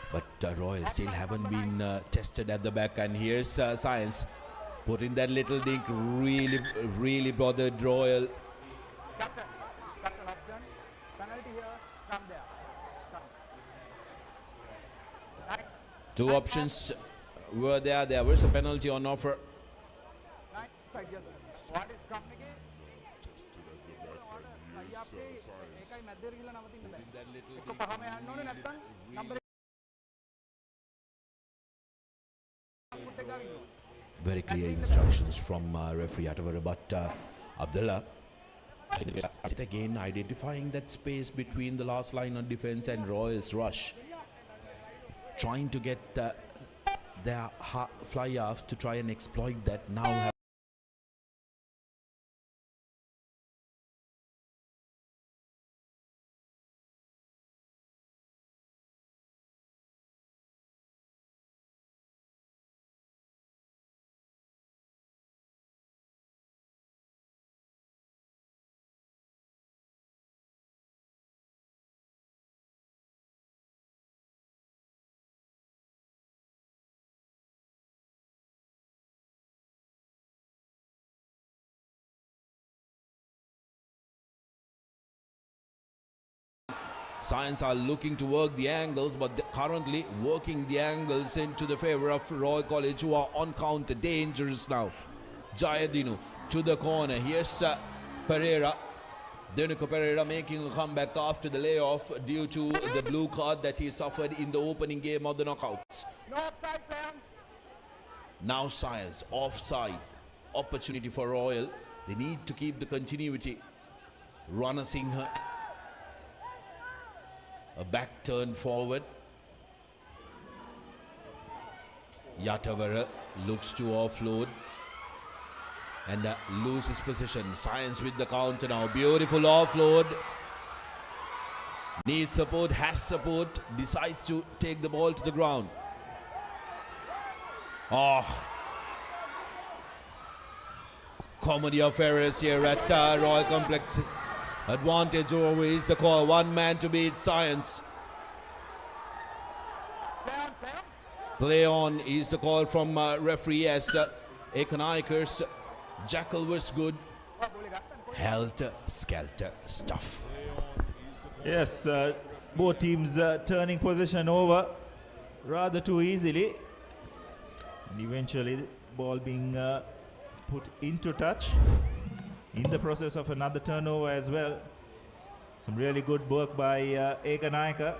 But Royal still haven't been tested at the back, and here's Science putting that little dink, really bothered Royal. Two options were there. There was a penalty on offer. Very clear instructions from referee Atavara, but Abdullah again identifying that space between the last line of defense and Royal's rush, trying to get their fly-offs to try and exploit that. Now Science are looking to work the angles, but currently working the angles into the favor of Royal College, who are on counter, dangerous now. Jayadinu to the corner. Here's Pereira. Denuka Pereira making a comeback after the layoff due to the blue card that he suffered in the opening game of the knockouts. Now Science offside. Opportunity for Royal. They need to keep the continuity. Rana Singh. A back turn forward. Yatavara looks to offload and loses position. Science with the counter now. Beautiful offload. Needs support, has support. Decides to take the ball to the ground. Comedy of errors here at Royal Complex. Advantage always the call. One man to beat Science. Play on is the call from referee as Economicers. Jackal was good. Helter skelter stuff. Yes, both teams turning possession over rather too easily. And eventually the ball being put into touch. In the process of another turnover as well. Some really good work by Eka Naika.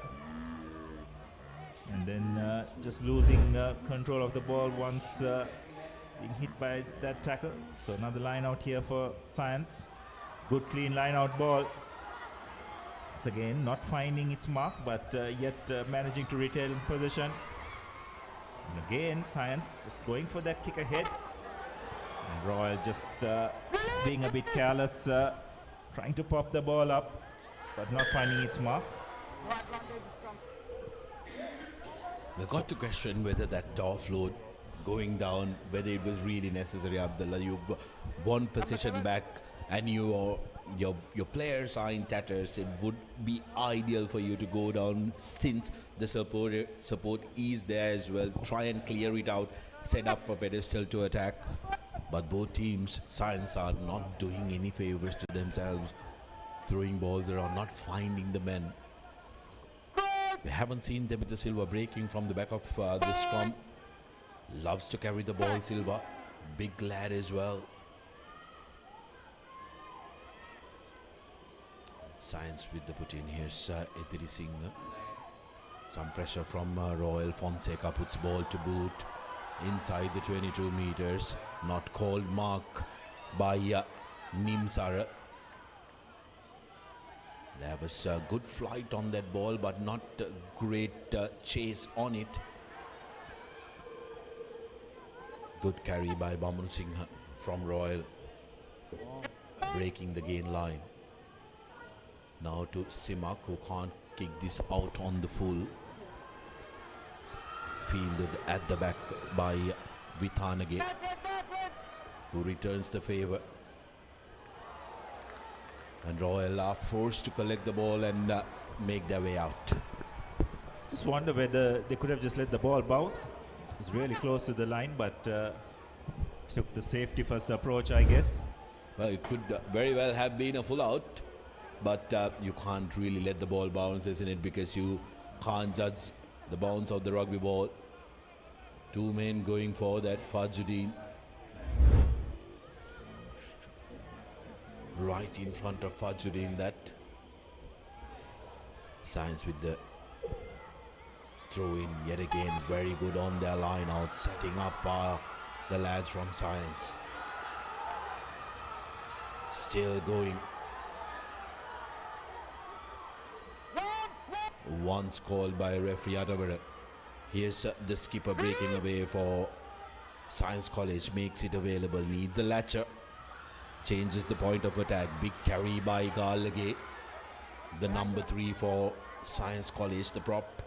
And then just losing control of the ball once being hit by that tackle. So another line out here for Science. Good clean line out ball. It's again not finding its mark, but yet managing to retain possession. And again Science just going for that kick ahead. And Royal just being a bit careless, trying to pop the ball up, but not finding its mark. We've got to question whether that offload going down, whether it was really necessary, Abdullah. You've won position back and your players are in tatters. It would be ideal for you to go down since the support is there as well. Try and clear it out, set up a pedestal to attack. But both teams, Science, are not doing any favors to themselves. Throwing balls around, not finding the men. We haven't seen Demeter Silva breaking from the back of the scrum. Loves to carry the ball, Silva. Big lad as well. Science with the put in. Here's Ediri Singh. Some pressure from Royal. Fonseca puts ball to boot. Inside the 22 meters. Not called mark by Nimsara. There was a good flight on that ball, but not a great chase on it. Good carry by Bamanu Singh from Royal. Breaking the gain line. Now to Simak, who can't kick this out on the full. Fielded at the back by Vithanage, who returns the favour. And Royal are forced to collect the ball and make their way out. Just wonder whether they could have just let the ball bounce. It was really close to the line, but took the safety first approach, I guess. Well, it could very well have been a full out, but you can't really let the ball bounce, isn't it? Because you can't judge the bounce of the rugby ball. Two men going for that. Fajuddin right in front of Fajuddin. That Science with the throw in yet again. Very good on their line out, setting up the lads from Science. Still going. Once called by referee Adavara. Here's the skipper breaking away for Science College. Makes it available. Needs a latcher. Changes the point of attack. Big carry by Garlage. The number 3 for Science College. The prop.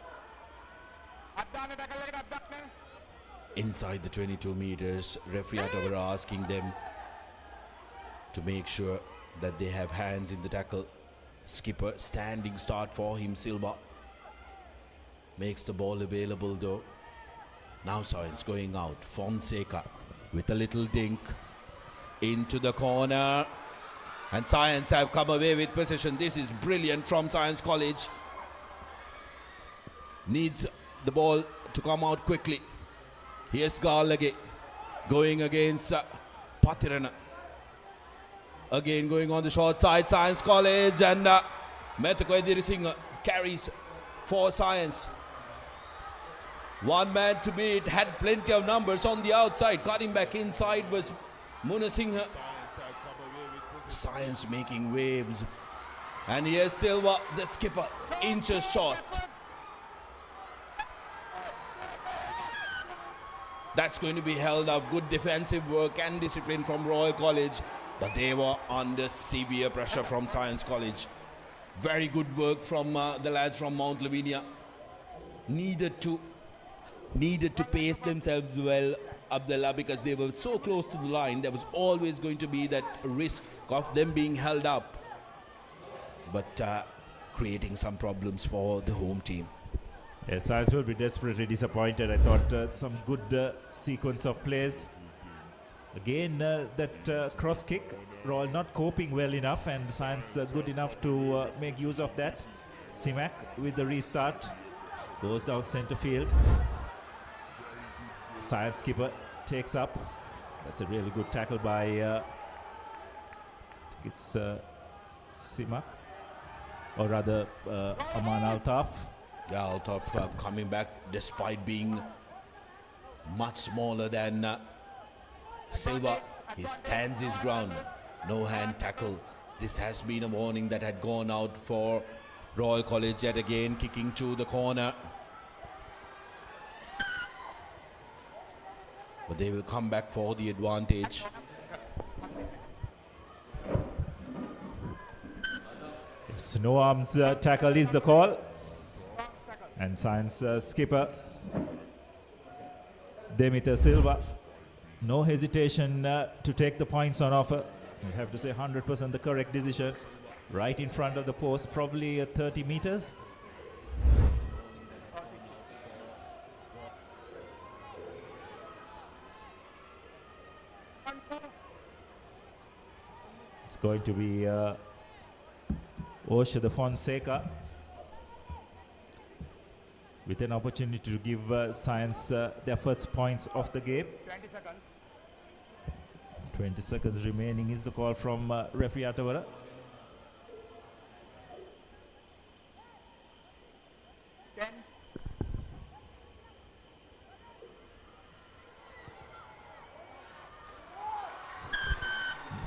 Inside the 22 meters. Referee Adavara asking them to make sure that they have hands in the tackle. Skipper standing start for him, Silva. Makes the ball available though. Now Science going out. Fonseca with a little dink into the corner. And Science have come away with possession. This is brilliant from Science College. Needs the ball to come out quickly. Here's Garlage going against Patirana. Again going on the short side, Science College, and Metako Ediri Singh carries for Science. One man to beat, had plenty of numbers on the outside. Cutting back inside was Muna Singh. Science making waves. And here's Silva, the skipper, inches short. That's going to be held up. Good defensive work and discipline from Royal College. But they were under severe pressure from Science College. Very good work from the lads from Mount Lavinia. Needed to pace themselves well, Abdullah, because they were so close to the line. There was always going to be that risk of them being held up. But creating some problems for the home team. Yes, Science will be desperately disappointed. I thought some good sequence of plays. Again, that cross kick, Royal not coping well enough, and Science good enough to make use of that. Simak with the restart goes down centre field. Science skipper takes up. That's a really good tackle by I think it's Simak, or rather Aman Altaf. Yeah, Altaf coming back despite being much smaller than Silva. He stands his ground. No hand tackle. This has been a warning that had gone out for Royal College yet again, kicking to the corner. But they will come back for the advantage. Yes, no arms tackle is the call. And Science skipper Demeter Silva, no hesitation to take the points on offer. You have to say 100% the correct decision. Right in front of the post, probably 30 meters. It's going to be Osha the Fonseca. with an opportunity to give Science their first points of the game. 20 seconds. 20 seconds remaining is the call from referee Atawara.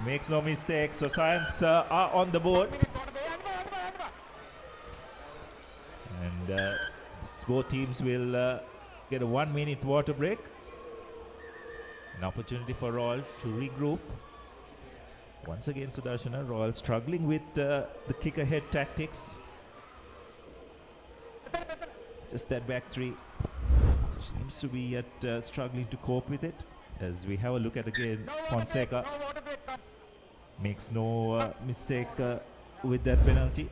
Makes no mistake, so Science are on the board. And both teams will get a 1 minute water break. An opportunity for Royal to regroup. Once again, Sudarshana, Royal struggling with the kick ahead tactics. Just that back three seems to be yet struggling to cope with it. As we have a look at again, Fonseca makes no mistake with that penalty.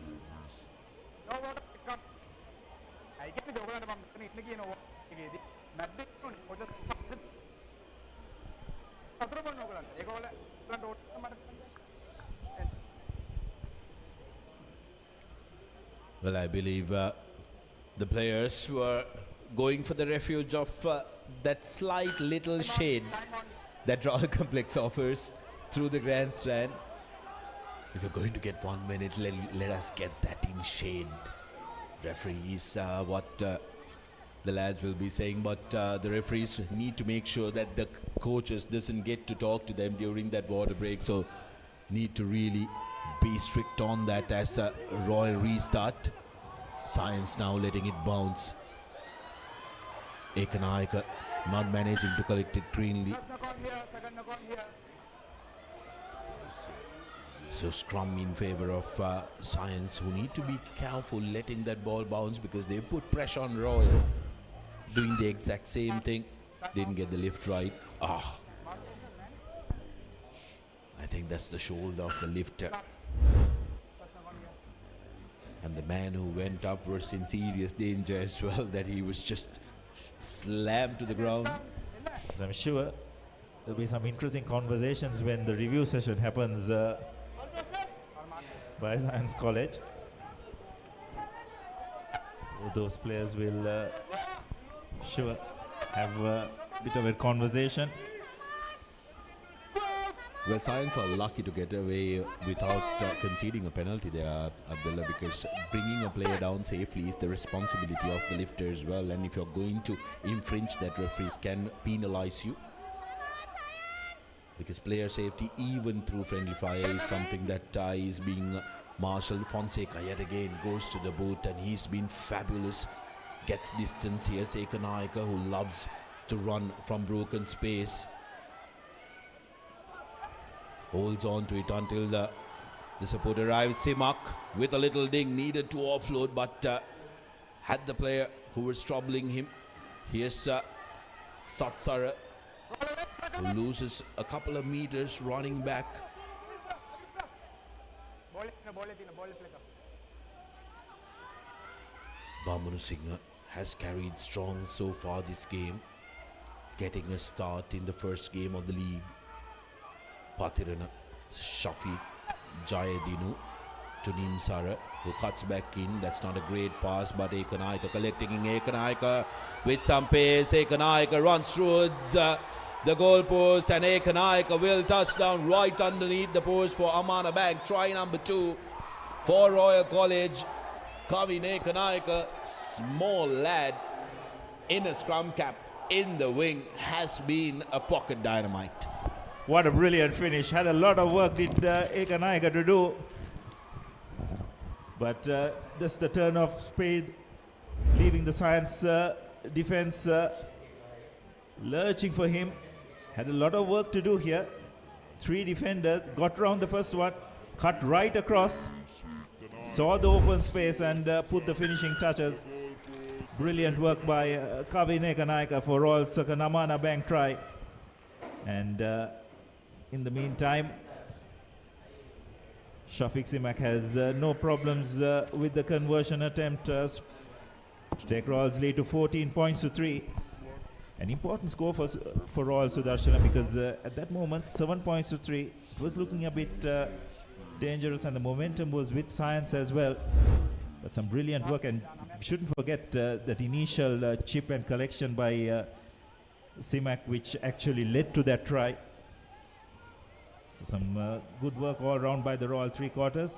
Well, I believe the players were going for the refuge of that slight little shade that Royal Complex offers through the grandstand. If you're going to get 1 minute, let us get that in shade. Referees, what the lads will be saying, but the referees need to make sure that the coaches doesn't get to talk to them during that water break, so need to really be strict on that as a Royal restart. Science now letting it bounce. Ekanaika not managing to collect it cleanly. So scrum in favor of Science, who need to be careful letting that ball bounce because they put pressure on Royal. Doing the exact same thing. Didn't get the lift right. I think that's the shoulder of the lifter. And the man who went up was in serious danger as well, that he was just slammed to the ground. As I'm sure there'll be some interesting conversations when the review session happens by Science College. Those players will sure have a bit of a conversation. Well, Science are lucky to get away without conceding a penalty there, Abdullah, because bringing a player down safely is the responsibility of the lifter as well, and if you're going to infringe that, referees can penalize you. Because player safety, even through friendly fire, is something that is being marshaled. Fonseca yet again goes to the boot, and he's been fabulous. Gets distance here. Sekanaika, who loves to run from broken space, holds on to it until the support arrives. Simak with a little ding, needed to offload, but had the player who was troubling him. Here's Satsara, who loses a couple of meters running back. Bamunu Singh has carried strong so far this game, getting a start in the first game of the league. Patirana, Shafiq, Jayadinu to Nimsara, who cuts back in. That's not a great pass, but Ekanaika collecting in. Ekanaika with some pace. Ekanaika runs through the goalpost, and Ekanaika will touch down right underneath the post for Amana Bank. Try number 2 for Royal College. Kavin Ekanaika, small lad in a scrum cap in the wing, has been a pocket dynamite. What a brilliant finish. Had a lot of work did Ekanaika to do. But that's the turn of Spade, leaving the Science defense lurching for him. Had a lot of work to do here. 3 defenders, got around the first one, cut right across, saw the open space and put the finishing touches. Brilliant work by Kavin Ekanaika for Royal Sakanamana Bank try. And in the meantime, Shafiq Simak has no problems with the conversion attempt to take Royal's lead to 14 points to 3. An important score for Royal Sudarshana, because at that moment 7 points to 3. It was looking a bit dangerous, and the momentum was with Science as well. But some brilliant work and shouldn't forget that initial chip and collection by Simak, which actually led to that try. So some good work all round by the Royal three quarters.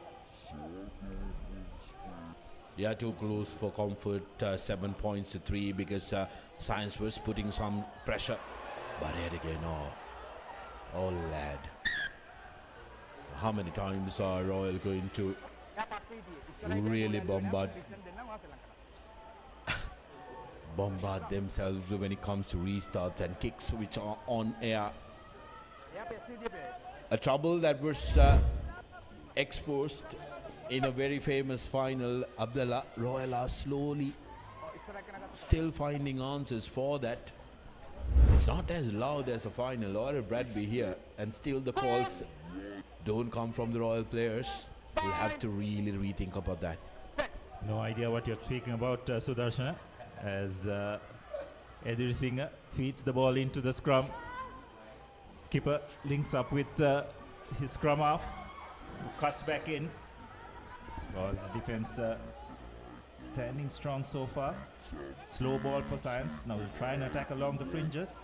Yeah, too close for comfort. 7 points to 3 because Science was putting some pressure. But yet again, oh lad. How many times are Royal going to really bombard themselves when it comes to restarts and kicks which are on air? A trouble that was exposed in a very famous final. Abdullah, Royal are slowly still finding answers for that. It's not as loud as a final or a Rugby here, and still the calls don't come from the Royal players. We'll have to really rethink about that. No idea what you're speaking about, Sudarshana, as Edhir Singh feeds the ball into the scrum. Skipper links up with his scrum half, who cuts back in. Royals defense standing strong so far. Slow ball for Science. Now we'll try and attack along the fringes.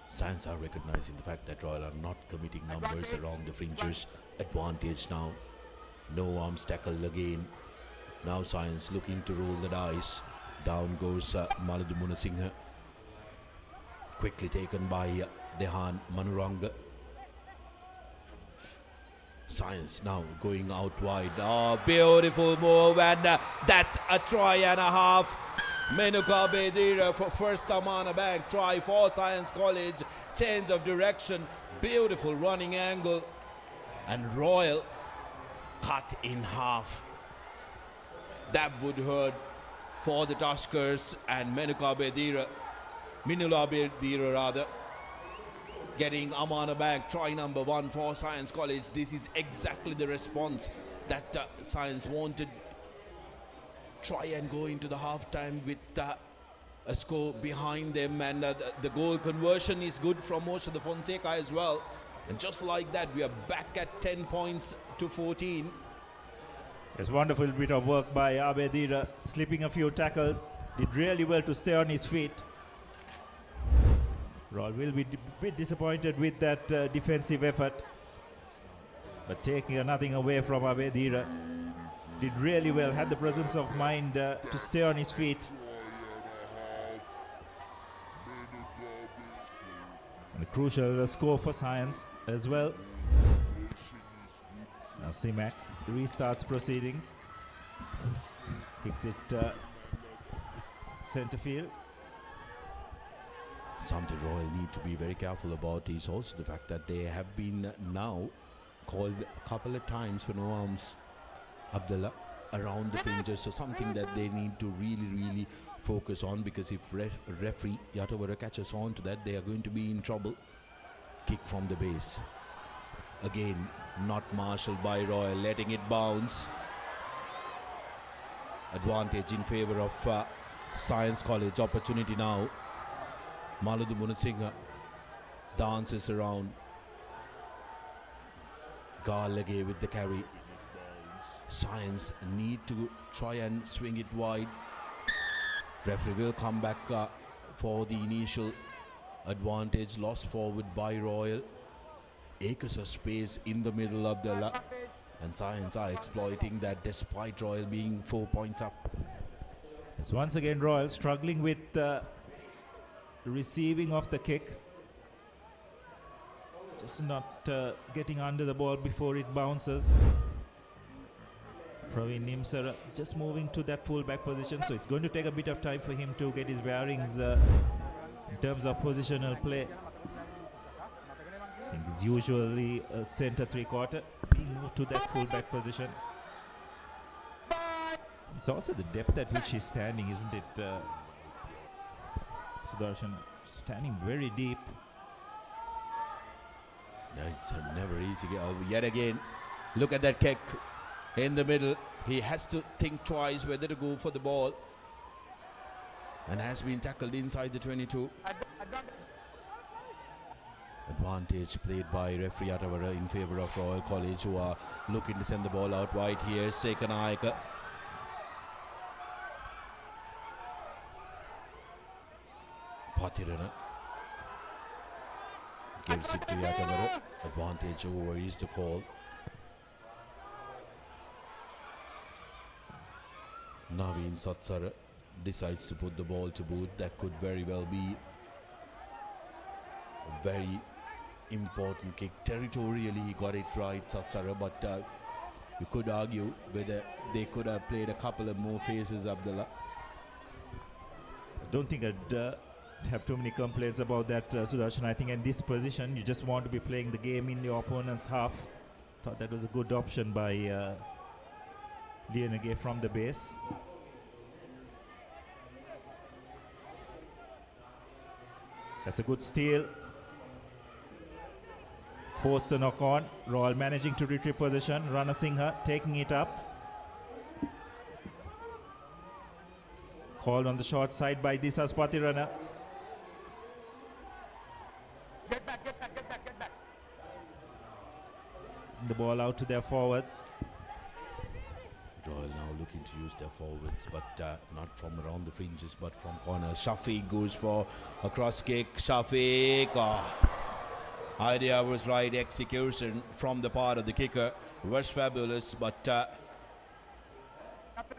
Science are recognizing the fact that Royal are not committing numbers around the fringes. Advantage now. No arms tackle again. Now Science looking to roll the dice. Down goes Maludu Munasinghe. Quickly taken by Dehan Manuranga. Science now going out wide. Oh, beautiful move, and that's a try and a half. Menuka Bedira for first Amana Bank try for Science College. Change of direction. Beautiful running angle. And Royal cut in half. That would hurt for the Tuskers, and Minula Bedira rather. Getting Amana Bank, try number 1 for Science College. This is exactly the response that Science wanted. Try and go into the halftime with a score behind them, and the goal conversion is good from Moshe the Fonseca as well. And just like that, we are back at 10 points to 14. It's wonderful bit of work by Abedira, slipping a few tackles. Did really well to stay on his feet. Royal will be a bit disappointed with that defensive effort, but taking nothing away from Abedira. Did really well, had the presence of mind to stay on his feet. And a crucial score for Science as well. Now Simak restarts proceedings. Kicks it center field. Something Royal need to be very careful about is also the fact that they have been now called a couple of times for no arms, Abdullah, around the fringes. So something that they need to really focus on, because if referee Yatawara catches on to that, they are going to be in trouble. Kick from the base. Again, not marshalled by Royal, letting it bounce. Advantage in favor of Science College. Opportunity now. Maludu Munasinghe dances around. Galage with the carry. Science need to try and swing it wide. Referee will come back for the initial advantage. Lost forward by Royal. Acres of space in the middle of the and Science are exploiting that despite Royal being 4 points up. It's once again Royal struggling with receiving of the kick, just not getting under the ball before it bounces. Praveen Nimsar just moving to that full-back position, so it's going to take a bit of time for him to get his bearings in terms of positional play. I think it's usually a center three-quarter, being moved to that full-back position. It's also the depth at which he's standing, isn't it? Sudarshan standing very deep. It's never easy. Yet again, look at that kick in the middle. He has to think twice whether to go for the ball, and has been tackled inside the 22. Advantage played by referee Atavara in favor of Royal College, who are looking to send the ball out wide here. Sekanaika Patirana gives it to Yatavara. Advantage over is the call. Naveen Satsara decides to put the ball to boot. That could very well be a very important kick. Territorially he got it right, Satsara, but you could argue whether they could have played a couple of more phases, Abdullah. I don't think I'd have too many complaints about that, Sudarshan. I think in this position you just want to be playing the game in your opponent's half. Thought that was a good option by Lienage from the base. That's a good steal. Forced the knock on. Royal managing to retrieve possession. Rana Singha taking it up. Called on the short side by Disas Patirana. Get back. The ball out to their forwards. Royal now looking to use their forwards, but not from around the fringes, but from corner. Shafiq goes for a cross kick. Shafiq. Idea was right. Execution from the part of the kicker was fabulous, but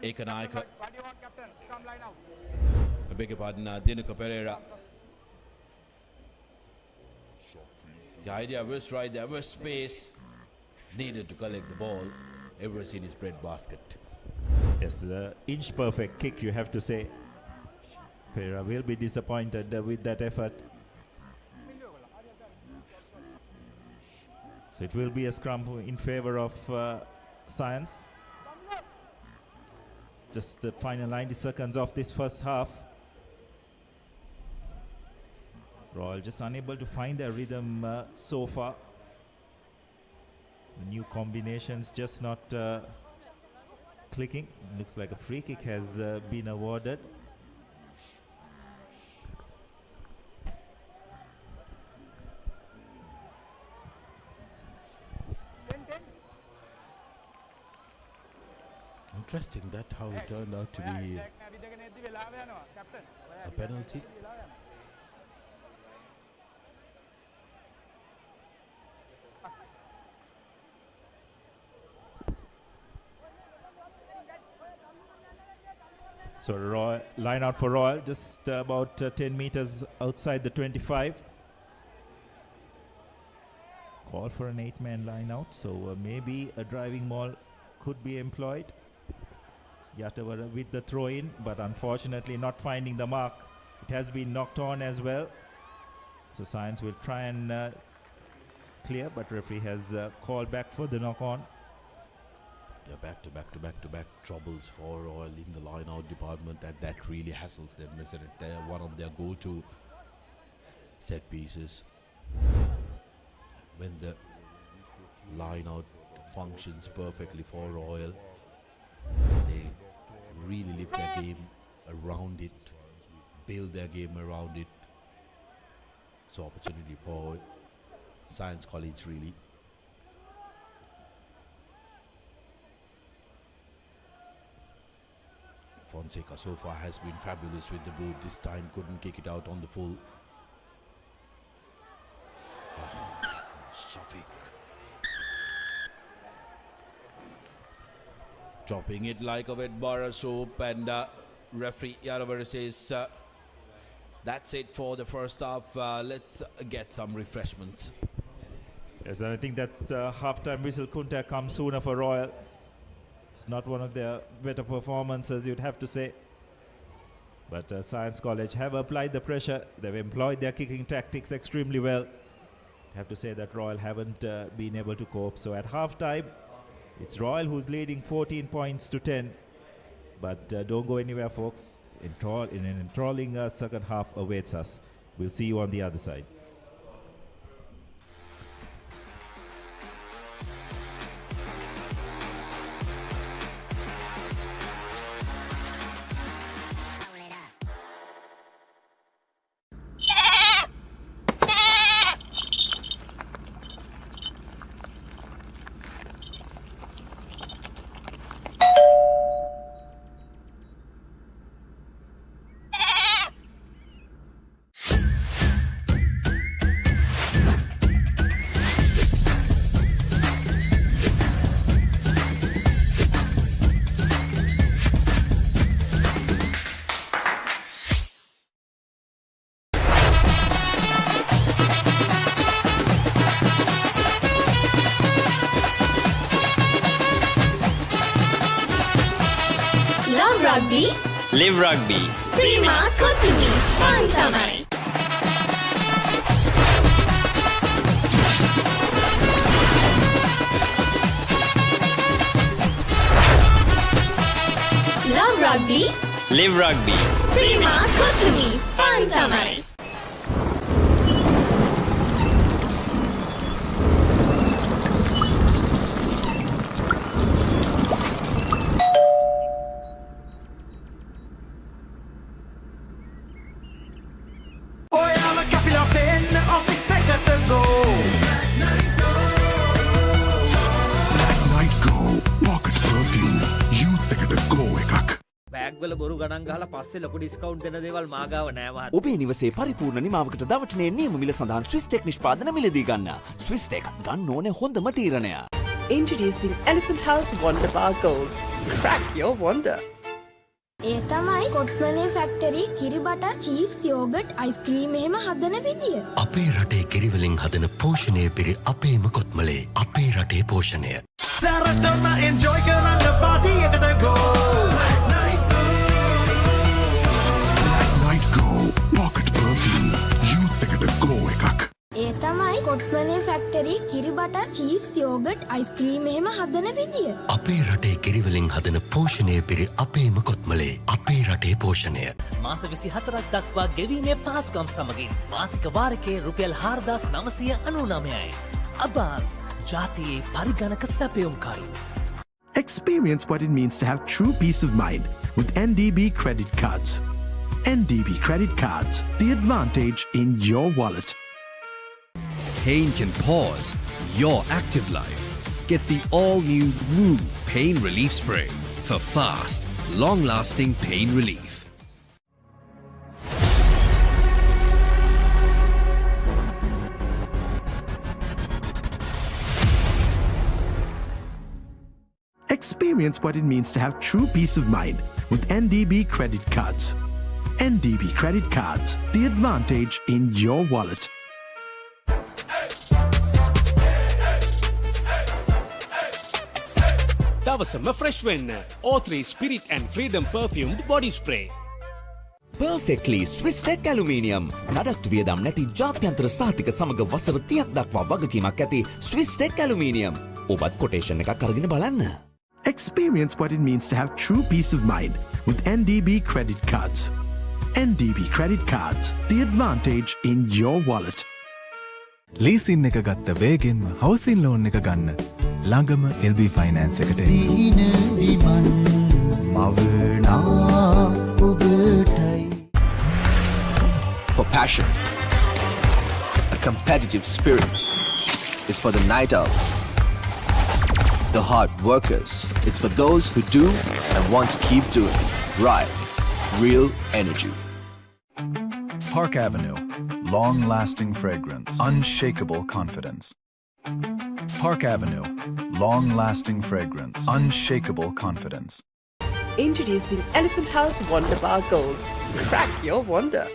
Ekanaika. I beg your pardon, Dinuka Pereira. The idea was right. There was space needed to collect the ball. It was in his breadbasket. Yes, inch perfect kick, you have to say. Pereira will be disappointed with that effort. So it will be a scrum in favor of Science. Just the final 90 seconds of this first half. Royal just unable to find their rhythm so far. The new combinations just not clicking. Looks like a free kick has been awarded. Interesting that how it turned out to be a penalty. So Royal, line out for Royal, just about 10 meters outside the 25. Call for an 8-man line out, so maybe a driving maul could be employed. Yatavara with the throw in, but unfortunately not finding the mark. It has been knocked on as well. So Science will try and clear, but referee has called back for the knock on. Yeah, back to back troubles for Royal in the line out department, and that really hassles them, isn't it? They're one of their go-to set pieces. When the line out functions perfectly for Royal, they really lift their game around it, build their game around it. So opportunity for Science College really. Fonseca so far has been fabulous with the boot. This time couldn't kick it out on the full. Shafiq dropping it like a wet bar of soap, and referee Yaravara says that's it for the first half. Let's get some refreshments. Yes, and I think that half-time whistle couldn't have come sooner for Royal. It's not one of their better performances, you'd have to say. But Science College have applied the pressure. They've employed their kicking tactics extremely well. I have to say that Royal haven't been able to cope. So at half-time, it's Royal who's leading 14 points to 10. But don't go anywhere, folks. An enthralling second half awaits us. We'll see you on the other side. Love Rugby. Live Rugby. Prima Kotumi. Fun Tamari. Love Rugby. Live Rugby. Prima Kotumi. Fun Tamari. බෑග්වල බොරු ගණන් ගහලා පස්සේ ලොකු discount දෙන දේවල් මා ගාව නෑ මහත්තයා. ඔබේ නිවසේ පරිපූර්ණ නිමාවකට දවටනේ නියම මිල සඳහන් ස්විස් ටෙක් නිෂ්පාදන මිලදී ගන්න. ස්විස් ටෙක් ගන්න ඕනේ හොඳම තීරණය. Introducing Elephant House Wonder Bar Gold. Crack your wonder. ඒ තමයි කොට්මලේ ෆැක්ටරි කිරි බටර් චීස් යෝගට් අයිස්ක්‍රීම් එහෙම හදන විදිය. අපේ රටේ කිරිවලින් හදන පෝෂණය පිරි අපේම කොත්මලේ අපේ රටේ පෝෂණය. සැරටම එන්ජොයි කරන්න පාටි එකට ගෝ. Night Go Pocket Perfume Youth එකට go එකක්. ඒ තමයි කොට්මලේ ෆැක්ටරි කිරි බටර් චීස් යෝගට් අයිස්ක්‍රීම් එහෙම හදන විදිය. අපේ රටේ කිරිවලින් හදන පෝෂණය පිරි අපේම කොත්මලේ අපේ රටේ පෝෂණය. මාස 24ක් දක්වා ගෙවීමේ පහසුකම් සමගින් මාසික වාරිකයේ රුපියල් 4999යි. අබාන්ස් ජාතියේ පරිගණක සැපයුම්කරු. Experience what it means to have true peace of mind with NDB credit cards. NDB credit cards, the advantage in your wallet. Pain can pause your active life. Get the all-new Woo Pain Relief Spray for fast, long-lasting pain relief. Experience what it means to have true peace of mind with NDB credit cards. NDB credit cards, the advantage in your wallet. දවසම fresh වෙන්න O3 Spirit and Freedom Perfumed Body Spray. Perfectly Swiss Tech Aluminium. නඩත්තු වියදම් නැති ජාත්‍යන්තර සහතික සමග වසර 30ක් දක්වා වගකීමක් ඇති Swiss Tech Aluminium. ඔබත් කොටේෂන් එකක් අරගෙන බලන්න. Experience what it means to have true peace of mind with NDB credit cards. NDB credit cards, the advantage in your wallet. Leasing එක ගත්ත වේගෙන්ම හවසින් ලෝන් එක ගන්න ළඟම LB ෆයිනෑන්ස් එකට සීන විමන් මවනා ඔබටයි. For passion, a competitive spirit is for the night owls, the hard workers. It's for those who do and want to keep doing. Right, real energy. Park Avenue. Long-lasting fragrance. Unshakable confidence. Park Avenue. Long-lasting fragrance. Unshakable confidence. Introducing Elephant House Wonder Bar Gold. Crack your wonder.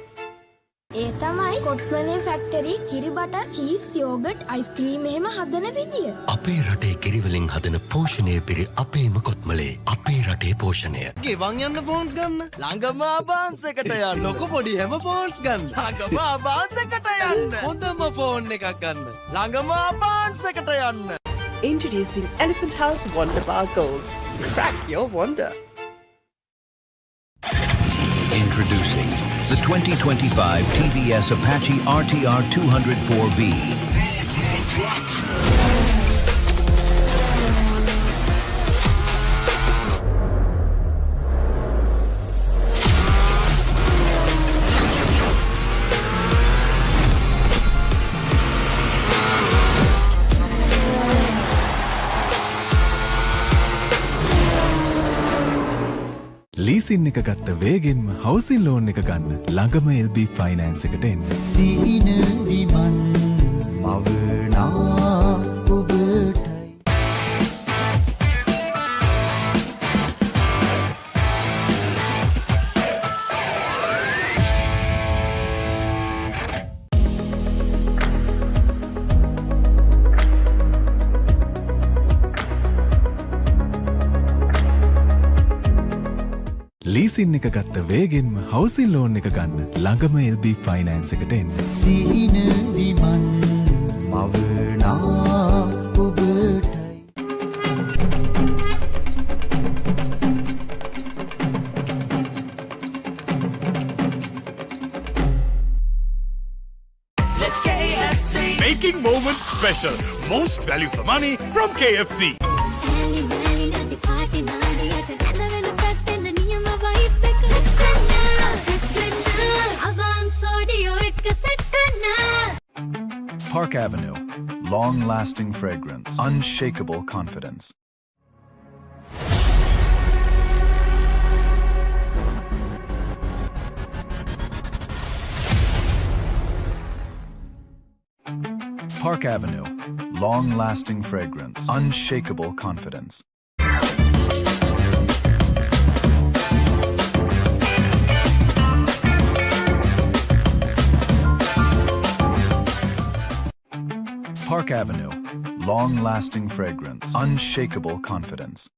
ඒ තමයි කොට්මලේ factory කිරි butter cheese yoghurt ice cream එහෙම හදන විදිය. අපේ රටේ කිරිවලින් හදන පෝෂණය පිරි අපේම කොත්මලේ අපේ රටේ පෝෂණය. ගෙවන් යන්න ෆෝන්ස් ගන්න. ළඟම ආබාන්ස් එකට යන්න. ලොකු පොඩි හැම ෆෝන්ස් ගන්න. ළඟම ආබාන්ස් එකට යන්න. හොඳම ෆෝන් එකක් ගන්න. ළඟම ආබාන්ස් එකට යන්න. Introducing Elephant House Wonder Bar Gold. Crack your wonder. Introducing the 2025 TVS Apache RTR 204V. Leasing එක ගත්ත වේගෙන්ම හවසින් ලෝන් එක ගන්න ළඟම LB ෆයිනෑන්ස් එකට එන්න. සීන විමන් මවනා ඔබටයි. ලීසින් එක ගත්ත වේගෙන්ම හවසින් ලෝන් එක ගන්න ළඟම LB ෆයිනෑන්ස් එකට එන්න. සිහින විමන් මවනා ඔබටයි. Making moments special. Most value for money from KFC. Park Avenue. Long-lasting fragrance. Unshakable confidence. Park Avenue. Long-lasting fragrance. Unshakable confidence. Park Avenue. Long-lasting fragrance. Unshakable confidence.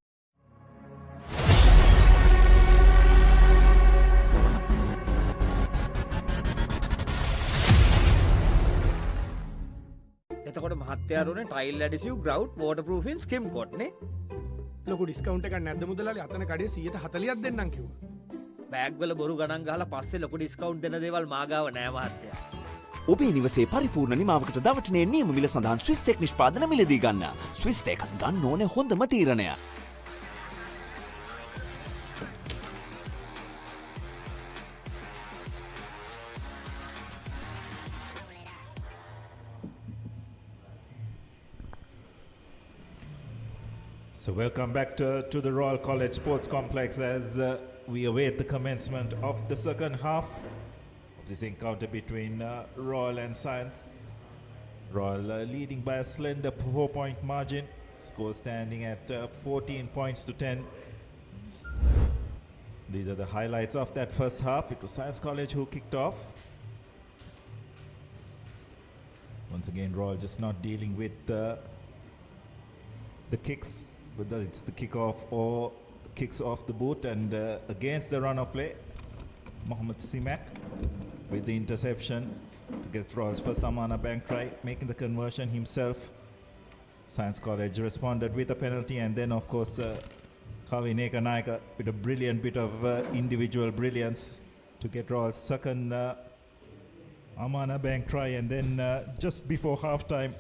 එතකොට මහත්යාරුනේ tile ඇඩිසිව් ග්‍රවුට් වෝටර්ප්‍රූෆින් ස්කිම් කොට් නේ ලොකු discount එකක් නැද්ද මුදලාලි අතන කඩේ 140ක් දෙන්නම් කිව්වා. බෑග් වල බොරු ගණන් ගහලා පස්සේ ලොකු ඩිස්කවුන්ට් දෙන දේවල් මාගාව නෑ මහත්තයා. ඔබේ නිවසේ පරිපූර්ණ නිමාවකට දවටනේ නියම මිල සඳහන් ස්විස් ටෙක් නිෂ්පාදන මිලදී ගන්න. ස්විස් ටෙක් ගන්න ඕනේ හොඳම තීරණය. So welcome back to the Royal College Sports Complex as we await the commencement of the second half of this encounter between Royal and Science. Royal leading by a slender 4-point margin, score standing at 14 points to 10. These are the highlights of that first half. It was Science College who kicked off. Once again, Royal just not dealing with the kicks, whether it's the kickoff or kicks off the boot, and against the run of play, Mohammad Simak with the interception to get Royal's first Amana bank try, making the conversion himself. Science College responded with a penalty, and then of course Kavin Ekanaika with a brilliant bit of individual brilliance to get Royal's second Amana bank try, and then just before halftime,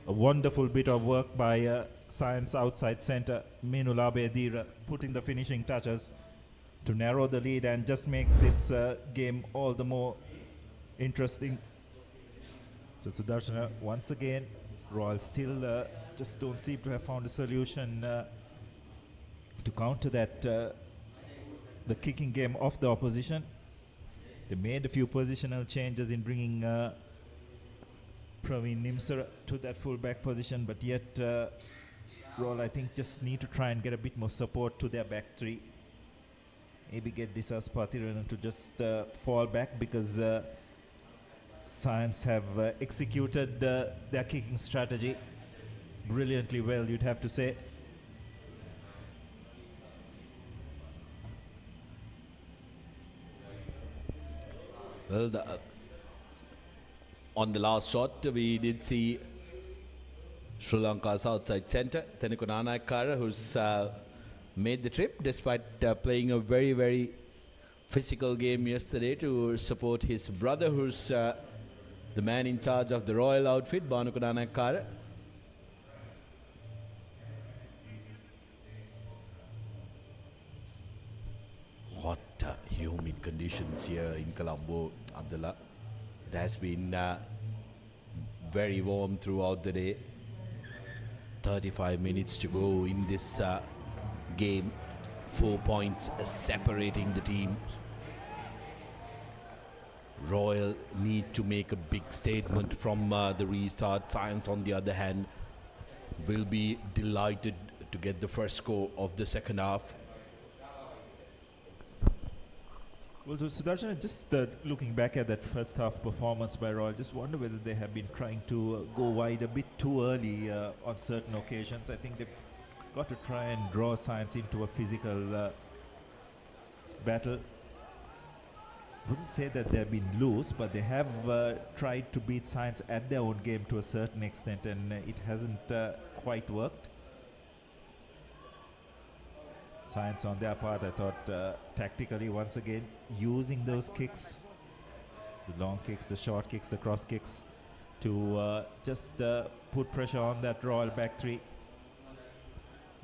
a wonderful bit of work by Science outside centre Menulabe Dira, putting the finishing touches to narrow the lead and just make this game all the more interesting. So Sudarshana, once again, Royal still just don't seem to have found a solution to counter that the kicking game of the opposition. They made a few positional changes in bringing Praveen Nimsar to that full-back position, but yet Royal, I think, just need to try and get a bit more support to their back three. Maybe get Disas Pathiranan to just fall back, because Science have executed their kicking strategy brilliantly well, you'd have to say. Well, on the last shot, we did see Sri Lanka's outside centre, Tenekunana Kara, who's made the trip despite playing a very, very physical game yesterday to support his brother, who's the man in charge of the Royal outfit, Banukunana Kara. Hot, humid conditions here in Colombo, Abdullah. It has been very warm throughout the day. 35 minutes to go in this game. 4 points separating the teams. Royal need to make a big statement from the restart. Science, on the other hand, will be delighted to get the first score of the second half. Well, to Sudarshan, just looking back at that first half performance by Royal, just wonder whether they have been trying to go wide a bit too early on certain occasions. I think they've got to try and draw Science into a physical battle. Wouldn't say that they've been loose, but they have tried to beat Science at their own game to a certain extent, and it hasn't quite worked. Science on their part, I thought tactically once again using those kicks, the long kicks, the short kicks, the cross kicks, to just put pressure on that Royal back three,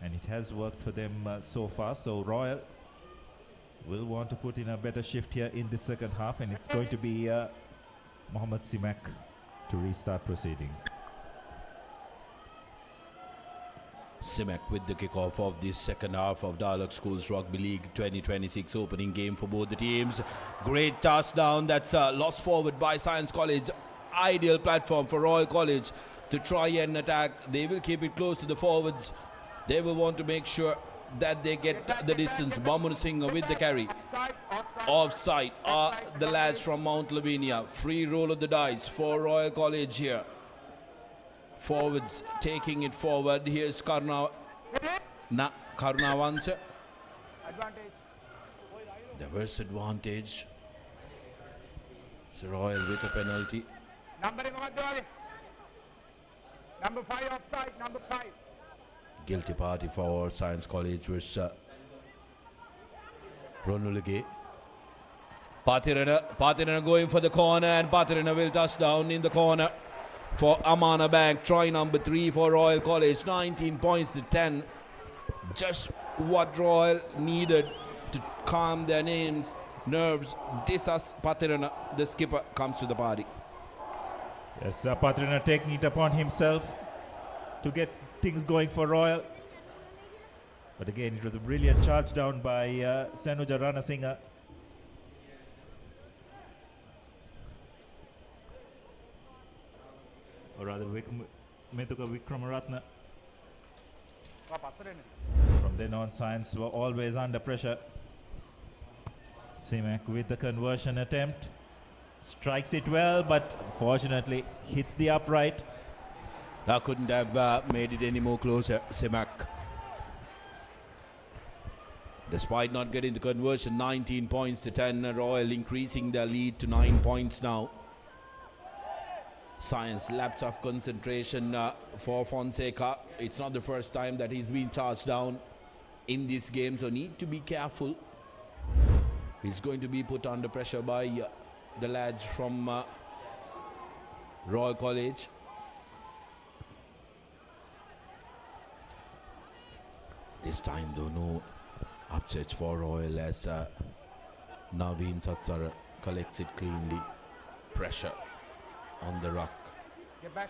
and it has worked for them so far. So Royal will want to put in a better shift here in the second half, and it's going to be Mohamed Simak to restart proceedings. Simak with the kickoff of this second half of Dialog Schools Rugby League 2026 opening game for both the teams. Great touchdown, that's lost forward by Science College. Ideal platform for Royal College to try and attack. They will keep it close to the forwards. They will want to make sure that they get the distance. Bamun Singh with the carry. Offside are the lads from Mount Lavinia. Free roll of the dice for Royal College here. Forwards taking it forward. Here's Karnawansa. There was advantage. So Royal with a penalty. Number 5 offside, number 5. Guilty party for Science College was Ronulage. Patirana going for the corner, and Patirana will touch down in the corner for Amana Bank. Try number 3 for Royal College. 19 points to 10. Just what Royal needed to calm their nerves. Disas Patirana, the skipper, comes to the party. Yes, Patirana taking it upon himself to get things going for Royal. But again, it was a brilliant charge down by Sanuja Ranasinghe. Or rather, Metuka Vikramaratne. From then on, Science were always under pressure. Simak with the conversion attempt. Strikes it well, but unfortunately hits the upright. I couldn't have made it any more closer, Simak. Despite not getting the conversion, 19 points to 10. Royal increasing their lead to 9 points now. Science lapse of concentration for Fonseca. It's not the first time that he's been charged down in this game, so need to be careful. He's going to be put under pressure by the lads from Royal College. This time though, no upsets for Royal as Naveen Satsara collects it cleanly. Pressure on the ruck. Get back.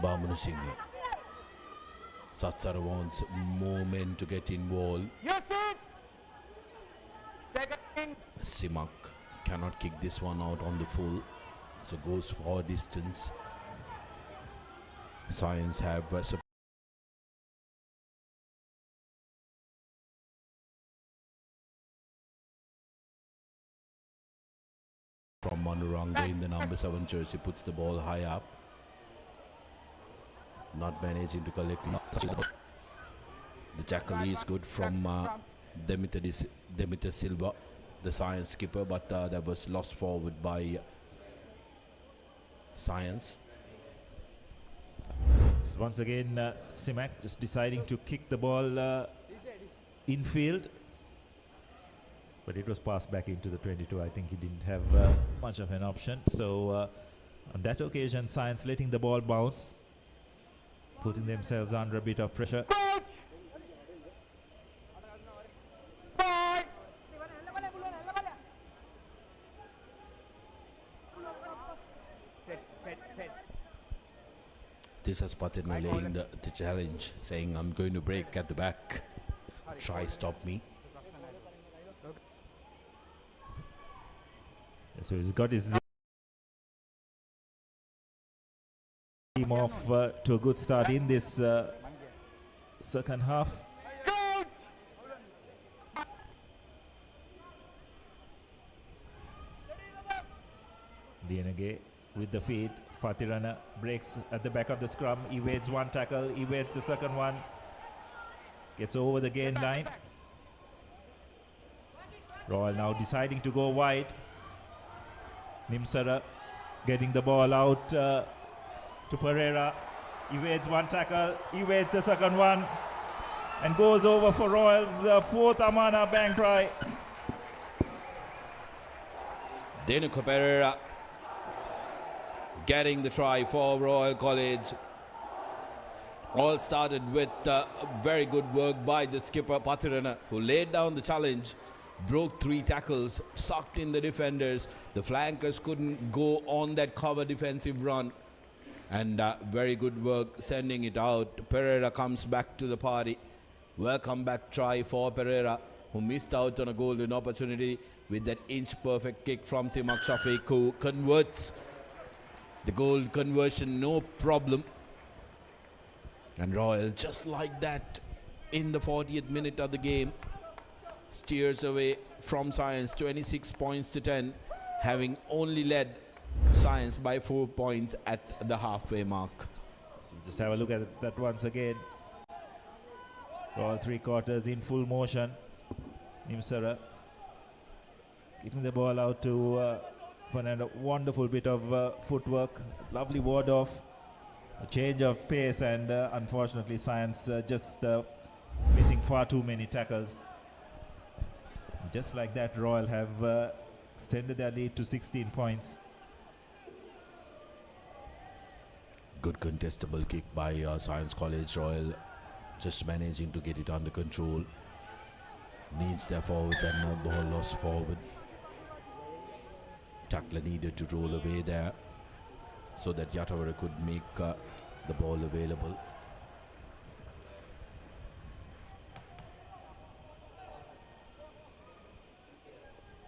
Bamunu Singh. Satsara wants more men to get involved. Simak cannot kick this one out on the full, so goes for distance. Science have from Manuranga in the number 7 jersey, puts the ball high up. Not managing to collect it. The tackle is good from Demeter Silva, the Science skipper, but that was lost forward by Science. So once again, Simak just deciding to kick the ball infield, but it was passed back into the 22. I think he didn't have much of an option. So on that occasion, Science letting the ball bounce, putting themselves under a bit of pressure. This has Patirana laying the challenge, saying, I'm going to break at the back. Try stop me. So he's got his team off to a good start in this second half. Dienage with the feed, Patirana breaks at the back of the scrum, evades one tackle, evades the second one, gets over the gain line. Royal now deciding to go wide. Nimsara getting the ball out to Pereira, evades one tackle, evades the second one, and goes over for Royal's fourth Amana bang try. Denuka Pereira getting the try for Royal College. All started with very good work by the skipper Patirana, who laid down the challenge, broke 3 tackles, sucked in the defenders. The flankers couldn't go on that cover defensive run, and very good work sending it out. Pereira comes back to the party. Welcome back try for Pereira, who missed out on a golden opportunity with that inch perfect kick from Simak Shafiq, who converts the goal conversion, no problem. And Royal, just like that, in the 40th minute of the game, steers away from Science 26 points to 10, having only led Science by 4 points at the halfway mark. So just have a look at that once again. Royal 3/4 in full motion. Nimsara getting the ball out to Fernando. Wonderful bit of footwork, lovely ward off, a change of pace, and unfortunately Science just missing far too many tackles. Just like that, Royal have extended their lead to 16 points. Good contestable kick by Science College. Royal just managing to get it under control. Needs their forwards and ball lost forward. Tackler needed to roll away there so that Yatawara could make the ball available.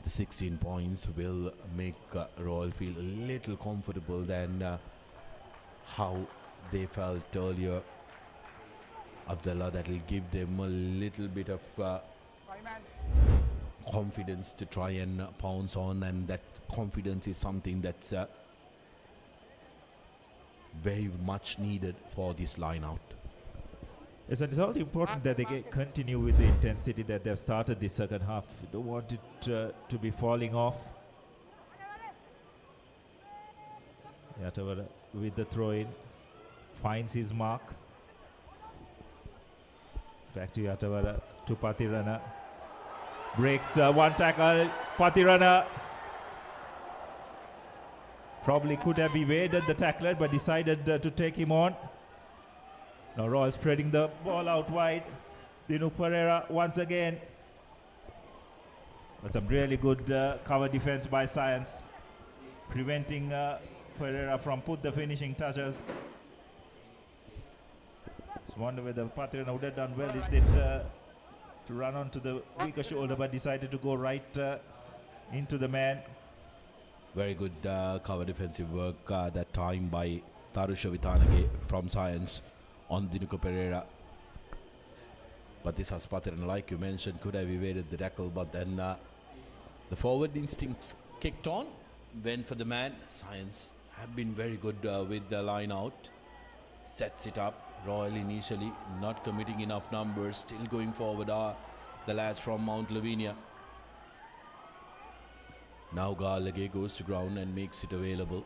The 16 points will make Royal feel a little comfortable than how they felt earlier. Abdullah, that will give them a little bit of confidence to try and pounce on, and that confidence is something that's very much needed for this line out. Yes, and it's also important that they continue with the intensity that they've started this second half. You don't want it to be falling off. Yatawara with the throw-in finds his mark. Back to Yatawara, to Patirana. Breaks one tackle. Patirana probably could have evaded the tackler, but decided to take him on. Now Royal spreading the ball out wide. Dinu Pereira once again. But some really good cover defense by Science, preventing Pereira from put the finishing touches. Just wonder whether Patirana would have done well is that to run onto the weaker shoulder, but decided to go right into the man. Very good cover defensive work that time by Tarusha Vitanage from Science on Dinuka Pereira. But this has Patirana, like you mentioned, could have evaded the tackle, but then the forward instincts kicked on, went for the man. Science have been very good with the line out. Sets it up. Royal initially not committing enough numbers, still going forward are the lads from Mount Lavinia. Now Galage goes to ground and makes it available.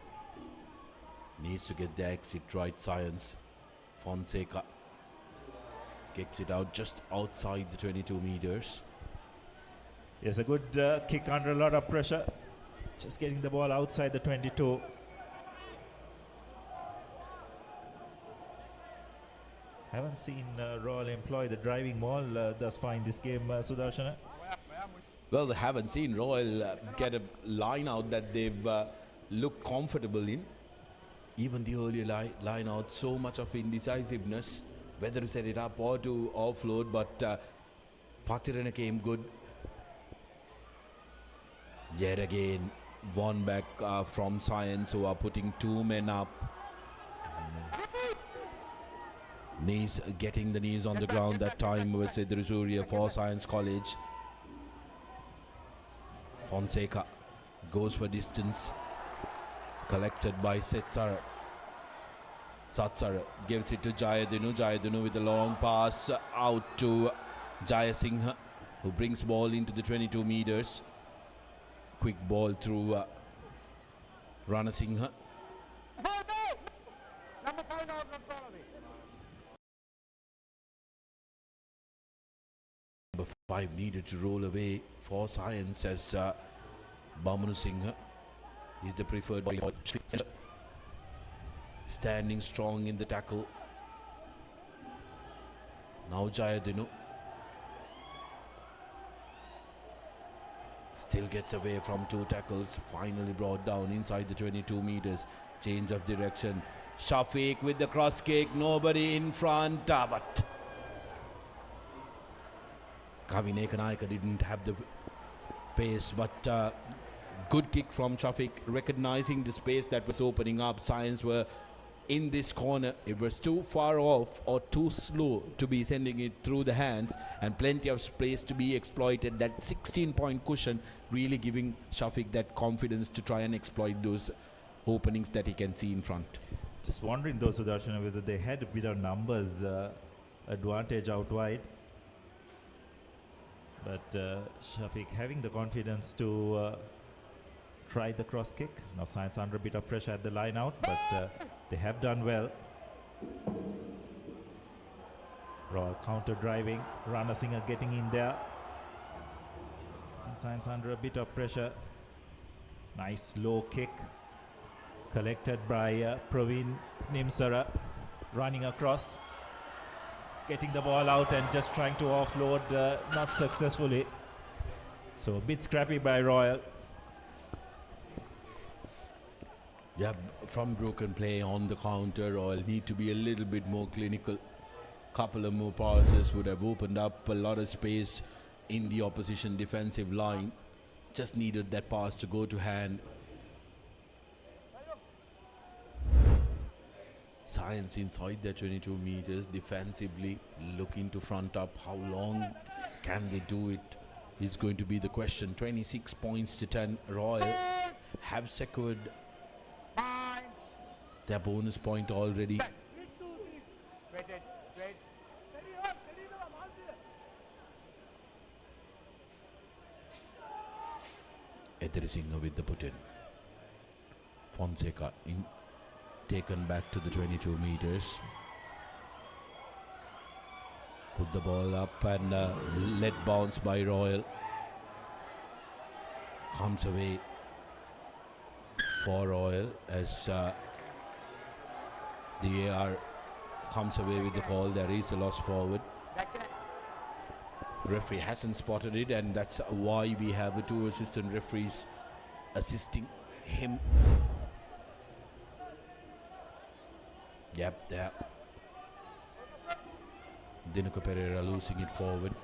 Needs to get the exit right, Science. Fonseca kicks it out just outside the 22 meters. Yes, a good kick under a lot of pressure. Just getting the ball outside the 22. Haven't seen Royal employ the driving maul thus far in this game, Sudarshana. Well, they haven't seen Royal get a line out that they've looked comfortable in. Even the earlier line out, so much of indecisiveness, whether to set it up or to offload, but Patirana came good. Yet again, one back from Science, who are putting 2 men up. Knees, getting the knees on the ground that time was Sidrisuria for Science College. Fonseca goes for distance, collected by Setar. Satsar gives it to Jayadinu. Jayadinu with a long pass out to Jayasinghe, who brings ball into the 22 meters. Quick ball through Ranasinghe. Number 5 out, not follow it. Number 5 needed to roll away for Science as Bamanu Singhe is the preferred body. Standing strong in the tackle. Now Jayadinu still gets away from 2 tackles. Finally brought down inside the 22 meters. Change of direction. Shafiq with the cross kick. Nobody in front. But Kavin Ekanayaka didn't have the pace. But good kick from Shafiq. Recognizing the space that was opening up. Science were in this corner. It was too far off or too slow to be sending it through the hands, and plenty of space to be exploited. That 16-point cushion really giving Shafiq that confidence to try and exploit those openings that he can see in front. Just wondering though, Sudarshan, whether they had a bit of numbers advantage out wide. But Shafiq having the confidence to try the cross kick. Now Science under a bit of pressure at the line out, but they have done well. Royal counter driving. Ranasinghe getting in there. Science under a bit of pressure. Nice low kick. Collected by Praveen Nimsara. Running across. Getting the ball out and just trying to offload, not successfully. So a bit scrappy by Royal. Yeah, from broken play on the counter, Royal need to be a little bit more clinical. Couple of more passes would have opened up a lot of space in the opposition defensive line. Just needed that pass to go to hand. Science inside their 22 meters defensively, looking to front up. How long can they do it is going to be the question. 26 points to 10. Royal have secured their bonus point already. Intermission with the put-in. Fonseca taken back to the 22 meters. Put the ball up and let bounce by Royal. Comes away for Royal as the AR comes away with the call. There is a loss forward. Referee hasn't spotted it, and that's why we have the 2 assistant referees assisting him. Yep, there. Dinuka Pereira losing it forward.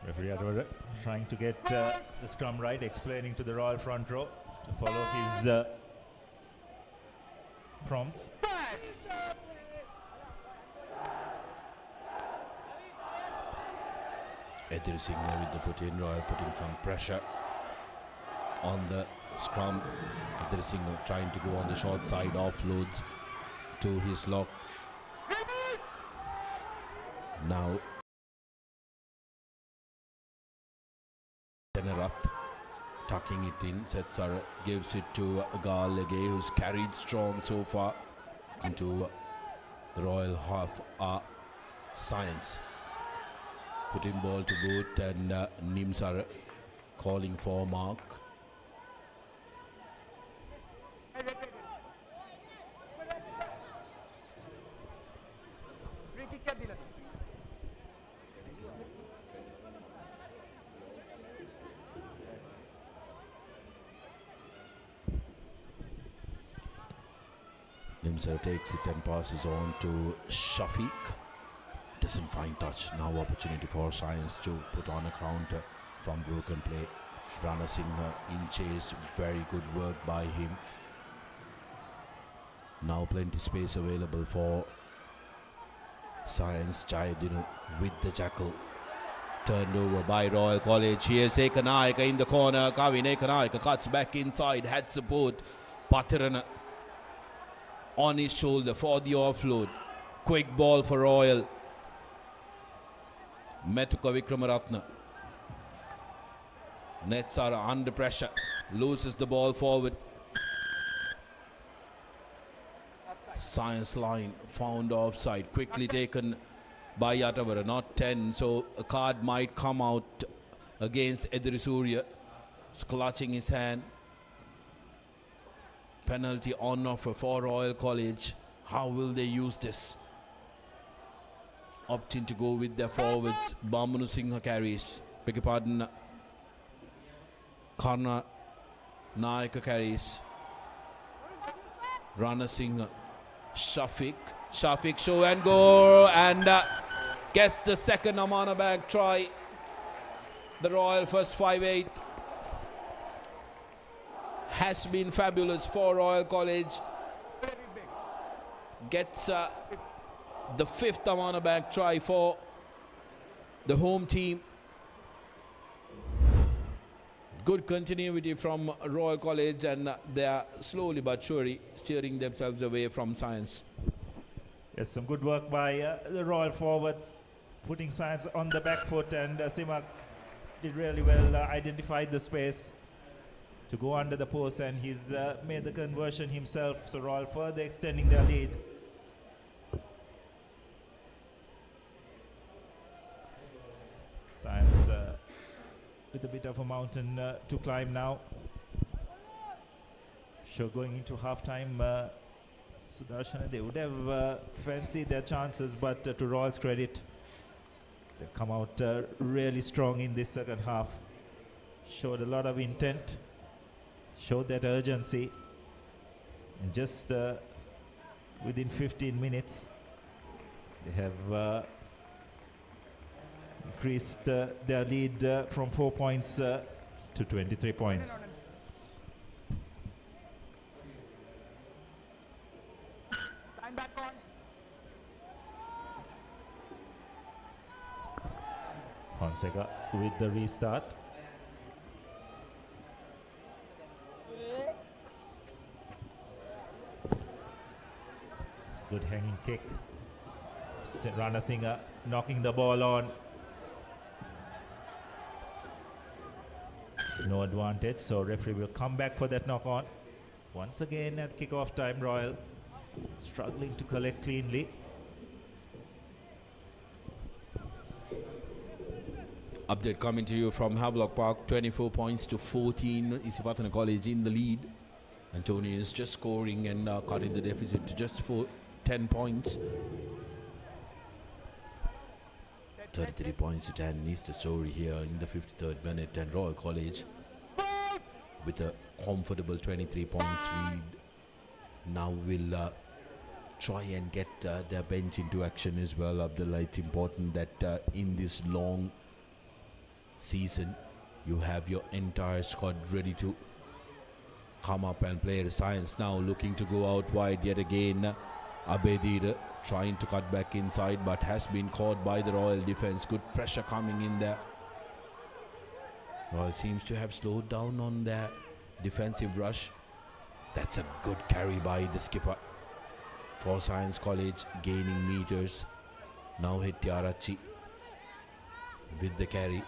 Referee trying to get the scrum right, explaining to the Royal front row to follow his prompts. Intermission with the put-in. Royal putting some pressure on the scrum. Intermission trying to go on the short side, offloads to his lock. Now Tenerath tucking it in. Setsar gives it to Galege, who's carried strong so far into the Royal half. Science putting ball to boot, and Nimsar calling for mark. Nimsar takes it and passes on to Shafiq. doesn't find touch. Now opportunity for Science to put on a counter from broken play. Rana Singh in chase, very good work by him. Now plenty space available for Science. Jayadinu with the jackal. Turned over by Royal College. Here's Ekanayaka in the corner. Kavin Ekanayaka cuts back inside. Had support. Patirana on his shoulder for the offload. Quick ball for Royal. Metuka Vikramaratne. Nets are under pressure. Loses the ball forward. Science line found offside. Quickly taken by Yatavara. Not 10. So a card might come out against Edrisuriya. Clutching his hand. Penalty on offer for Royal College. How will they use this? Opting to go with their forwards. Bamunu Singha carries. Beg your pardon. Karna Nayaka carries. Rana Singh. Shafiq show and go, and gets the second Amana Bank try. The Royal first 5-8 has been fabulous for Royal College. Gets the fifth Amana Bank try for the home team. Good continuity from Royal College, and they are slowly but surely steering themselves away from Science. Yes, some good work by the Royal forwards, putting Science on the back foot, and Simak did really well, identified the space to go under the post, and he's made the conversion himself, so Royal further extending their lead. Science with a bit of a mountain to climb now. Sure, going into half-time, Sudarshana, they would have fancied their chances, but to Royal's credit, they've come out really strong in this second half. Showed a lot of intent, showed that urgency, and just within 15 minutes, they have increased their lead from 4 points to 23 points. Fonseca with the restart. It's a good hanging kick. Rana Singh knocking the ball on. No advantage, so referee will come back for that knock on. Once again at kickoff time, Royal struggling to collect cleanly. Update coming to you from Havelock Park, 24 points to 14. Isipatana College in the lead. Antonio is just scoring and cutting the deficit to just 10 points. 33 points to 10 is the story here in the 53rd minute, and Royal College with a comfortable 23 points lead now will try and get their bench into action as well. Abdullah, it's important that in this long season you have your entire squad ready to come up and play. The Science now looking to go out wide yet again. Abedir trying to cut back inside, but has been caught by the Royal defense. Good pressure coming in there. Royal seems to have slowed down on their defensive rush. That's a good carry by the skipper for Science College, gaining meters. Now hit Tiarachi with the carry.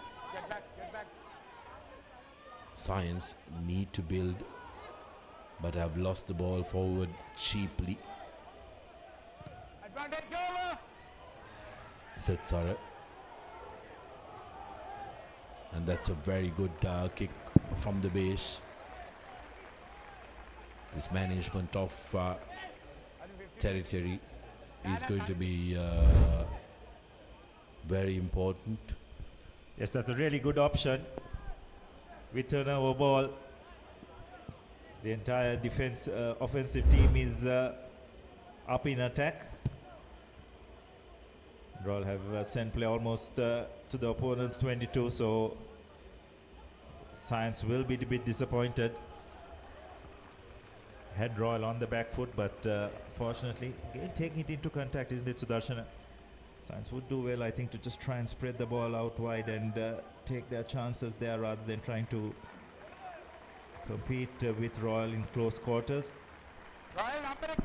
Science need to build, but have lost the ball forward cheaply. Setsara. And that's a very good kick from the base. This management of territory is going to be very important. Yes, that's a really good option. We turn over ball. The entire defense, offensive team is up in attack. Royal have sent play almost to the opponent's 22, so Science will be a bit disappointed. Had Royal on the back foot, but fortunately, again, taking it into contact, isn't it, Sudarshana? Science would do well, I think, to just try and spread the ball out wide and take their chances there rather than trying to compete with Royal in close quarters. Royal number 8.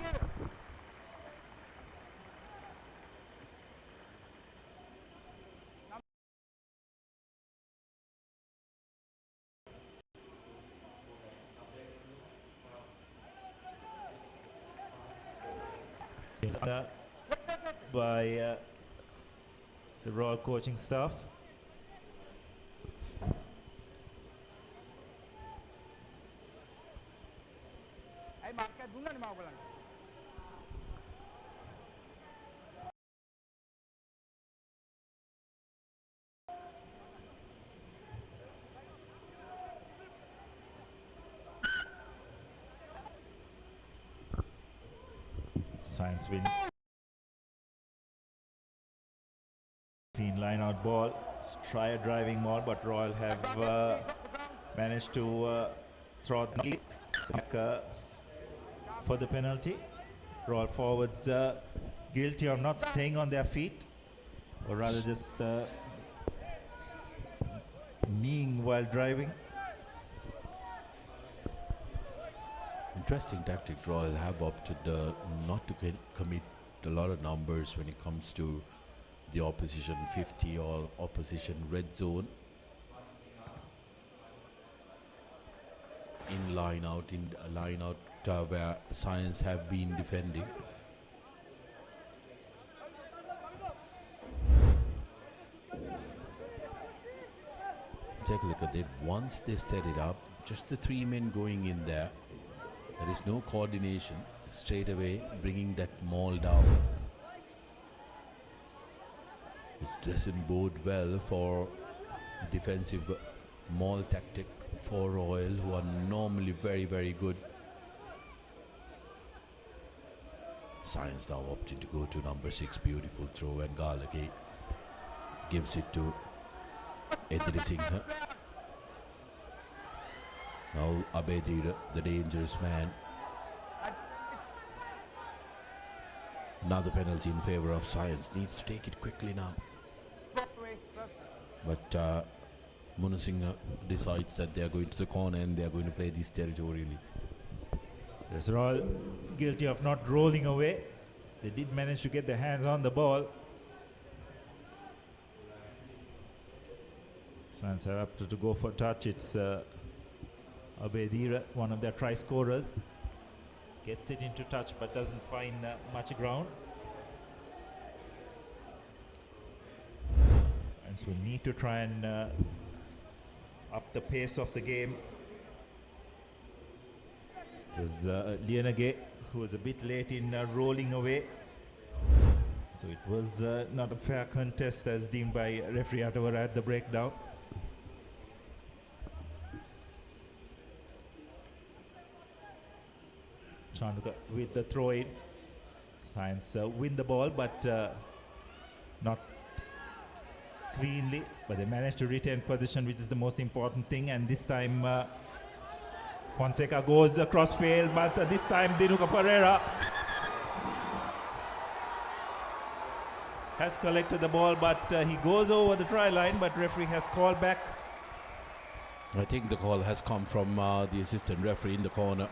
By the Royal coaching staff. Hey, market dunna ni maw galan. Science win. Clean line out ball. Just try a driving ball, but Royal have managed to throw the for the penalty. Royal forwards guilty of not staying on their feet, or rather just kneeing while driving. Interesting tactic. Royal have opted not to commit a lot of numbers when it comes to the opposition 50 or opposition red zone. In line out, where Science have been defending. Take a look at it. Once they set it up, just the 3 men going in there. There is no coordination. Straight away bringing that maul down. It doesn't bode well for defensive maul tactic for Royal, who are normally very, very good. Science now opting to go to number 6. Beautiful throw, and Galagay gives it to Edri Singh. Now Abedira, the dangerous man. Another penalty in favor of Science. Needs to take it quickly now. But Munasingh decides that they are going to the corner and they are going to play this territorially. Yes, Royal guilty of not rolling away. They did manage to get their hands on the ball. Science are up to go for touch. It's Abedira, one of their try scorers. Gets it into touch but doesn't find much ground. Science will need to try and up the pace of the game. It was Lienage who was a bit late in rolling away. So it was not a fair contest as deemed by referee Atawara at the breakdown. Chanduka with the throw in. Science win the ball, but not cleanly. But they managed to retain position, which is the most important thing. And this time Fonseca goes across field, but this time Dinuka Pereira has collected the ball, but he goes over the try line, but referee has called back. I think the call has come from the assistant referee in the corner.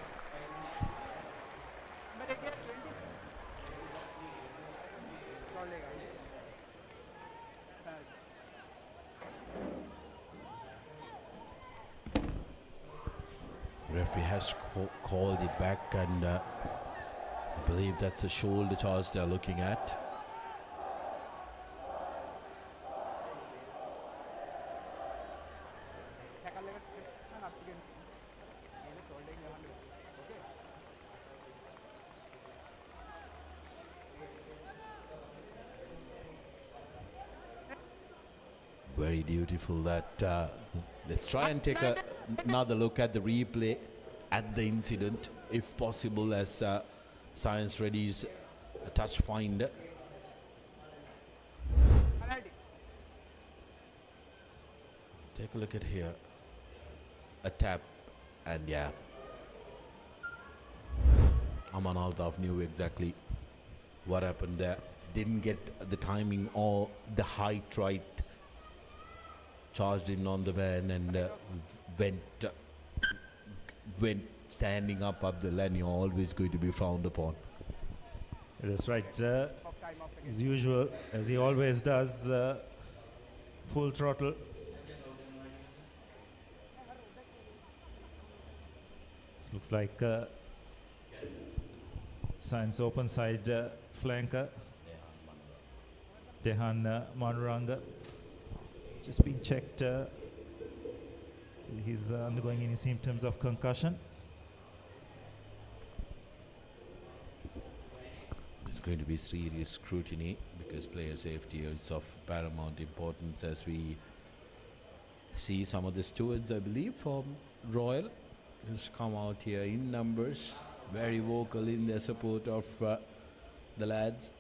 Referee has called it back, and I believe that's a shoulder charge they're looking at. Very beautiful. That let's try and take another look at the replay at the incident, if possible, as Science readies a touch finder. Take a look at here. A tap, and yeah. Aman Altaf knew exactly what happened there. Didn't get the timing or the height right. Charged in on the man and went standing up the lane. You're always going to be frowned upon. That's right. As usual, as he always does, full throttle. This looks like Science open side flanker. Dehan Manuranga. Just been checked. He's undergoing any symptoms of concussion. There's going to be serious scrutiny because player safety is of paramount importance as we see some of the stewards, I believe, from Royal who's come out here in numbers, very vocal in their support of the lads.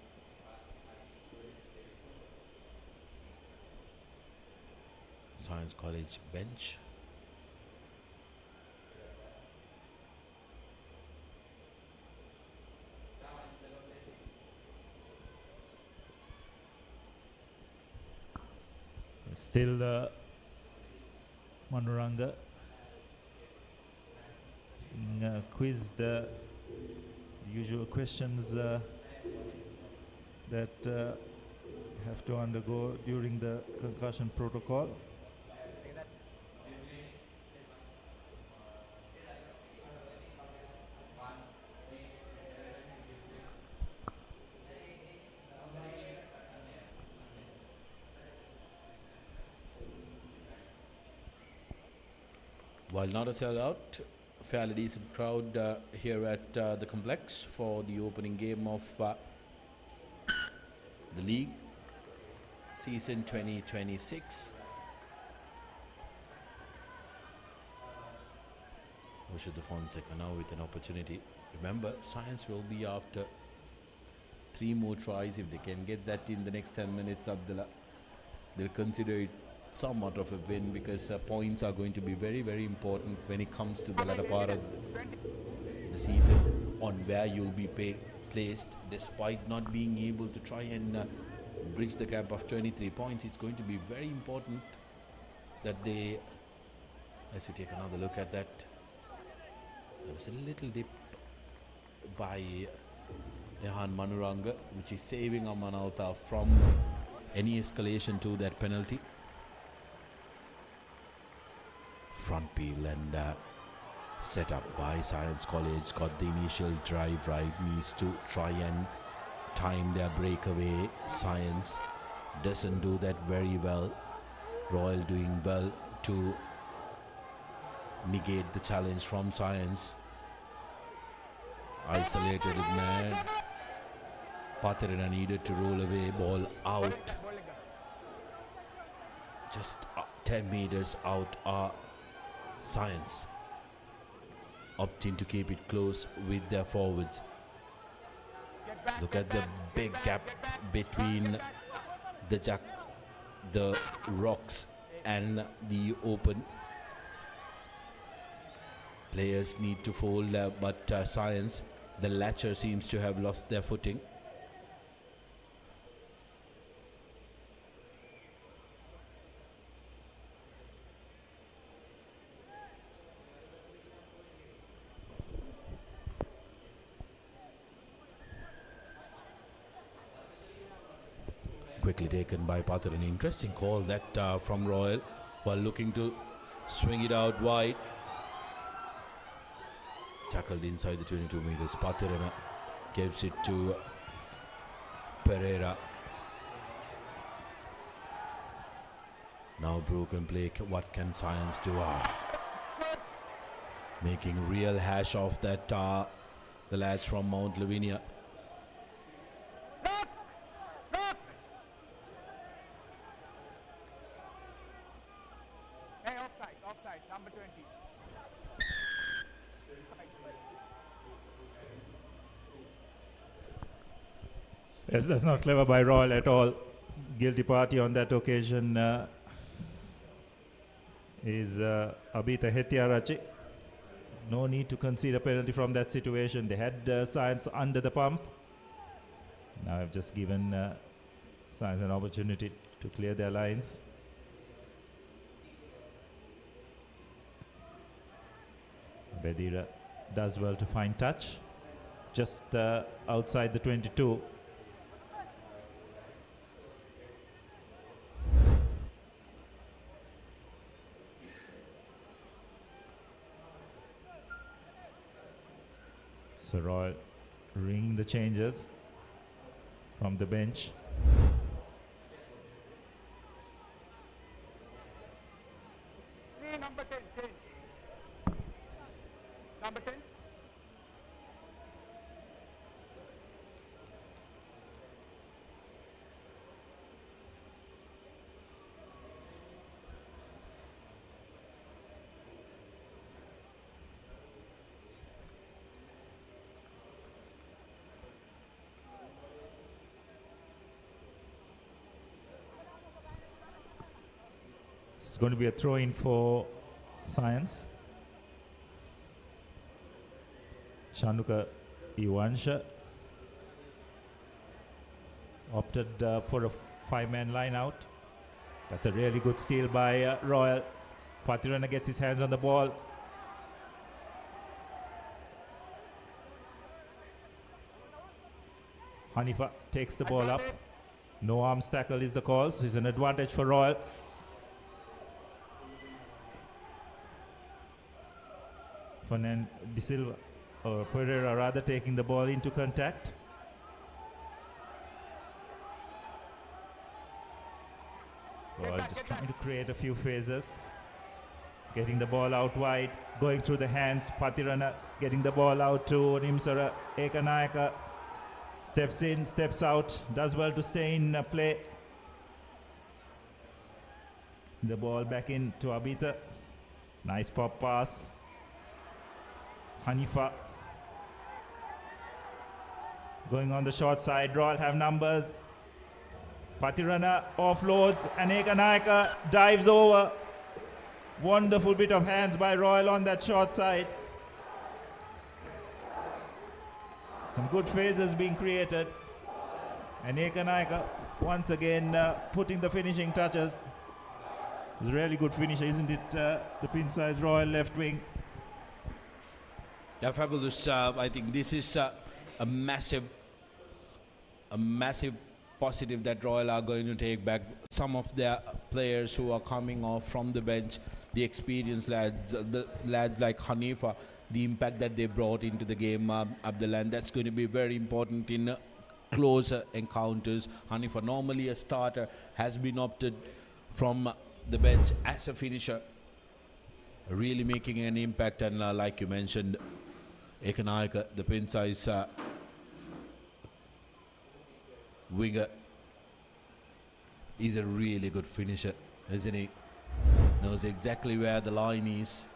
Science College bench. Still Manuranga is being quizzed, the usual questions that have to undergo during the concussion protocol. While not a sellout, fairly decent crowd here at the complex for the opening game of the league season 2026. Mushad Fonseca now with an opportunity. Remember, Science will be after 3 more tries. If they can get that in the next 10 minutes, Abdullah, they'll consider it somewhat of a win because points are going to be very, very important when it comes to the latter part of the season on where you'll be placed. Despite not being able to try and bridge the gap of 23 points, it's going to be very important that they, as we take another look at that, there was a little dip by Dehan Manuranga, which is saving Aman Altaf from any escalation to that penalty. Front peel and set up by Science College, got the initial drive right, needs to try and time their breakaway. Science doesn't do that very well. Royal doing well to negate the challenge from Science. Isolated man. Papare needed to roll away, ball out. Just 10 meters out are Science opting to keep it close with their forwards. Look at the big gap between the rocks and the open. Players need to fold, but Science, the latcher seems to have lost their footing. Quickly taken by Papare. An interesting call that from Royal while looking to swing it out wide. Tackled inside the 22 meters. Papare gives it to Pereira. Now broken play. What can Science do? Making real hash of that the lads from Mount Lavinia. Yes, that's not clever by Royal at all. Guilty party on that occasion. is Abita Hetiarachi. No need to concede a penalty from that situation. They had Science under the pump. Now I've just given Science an opportunity to clear their lines. Bedira does well to find touch. Just outside the 22. So Royal ringing the changes from the bench. See number 10, change. Number 10. It's going to be a throw-in for Science. Chanuka Iwansha opted for a 5-man line out. That's a really good steal by Royal. Patirana gets his hands on the ball. Hanifa takes the ball up. No arms tackle is the call, so it's an advantage for Royal. Fernand De Silva, or Pereira rather, taking the ball into contact. Royal just trying to create a few phases. Getting the ball out wide, going through the hands. Patirana getting the ball out to Nimsara Ekanayaka. Steps in, steps out, does well to stay in play. The ball back in to Abita. Nice pop pass. Hanifa going on the short side. Royal have numbers. Patirana offloads and Ekanayaka dives over. Wonderful bit of hands by Royal on that short side. Some good phases being created. And Ekanayaka once again putting the finishing touches. It's a really good finisher, isn't it? The pin-size Royal left wing. Yeah, fabulous. I think this is a massive positive that Royal are going to take back. Some of their players who are coming off from the bench, the experienced lads, the lads like Hanifa, the impact that they brought into the game, Abdullah, and that's going to be very important in closer encounters. Hanifa, normally a starter, has been opted from the bench as a finisher, really making an impact. And like you mentioned, Ekanayaka, the pin size winger, is a really good finisher, isn't he? Knows exactly where the line is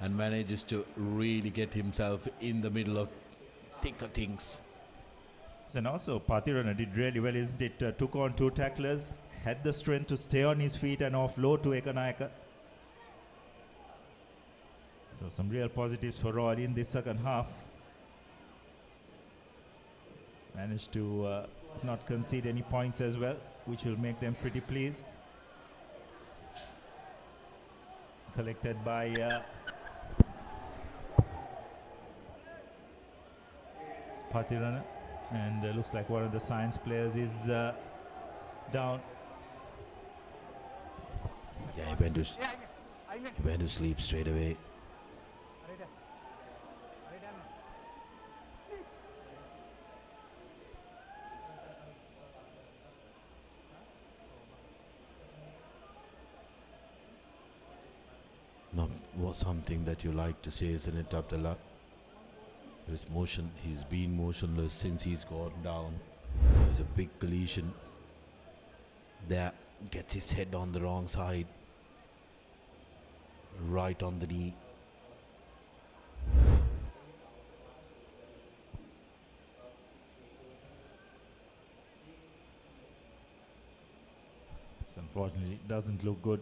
and manages to really get himself in the middle of thicker things. And also Patirana did really well, isn't it? Took on 2 tacklers, had the strength to stay on his feet and offload to Ekanayaka. So some real positives for Royal in this second half. Managed to not concede any points as well, which will make them pretty pleased. Collected by Patirana, and looks like one of the Science players is down. Yeah, he went to sleep straight away. Now, what's something that you like to say, isn't it, Abdullah? His motion, he's been motionless since he's gone down. There's a big collision there, gets his head on the wrong side, right on the knee. So unfortunately, it doesn't look good.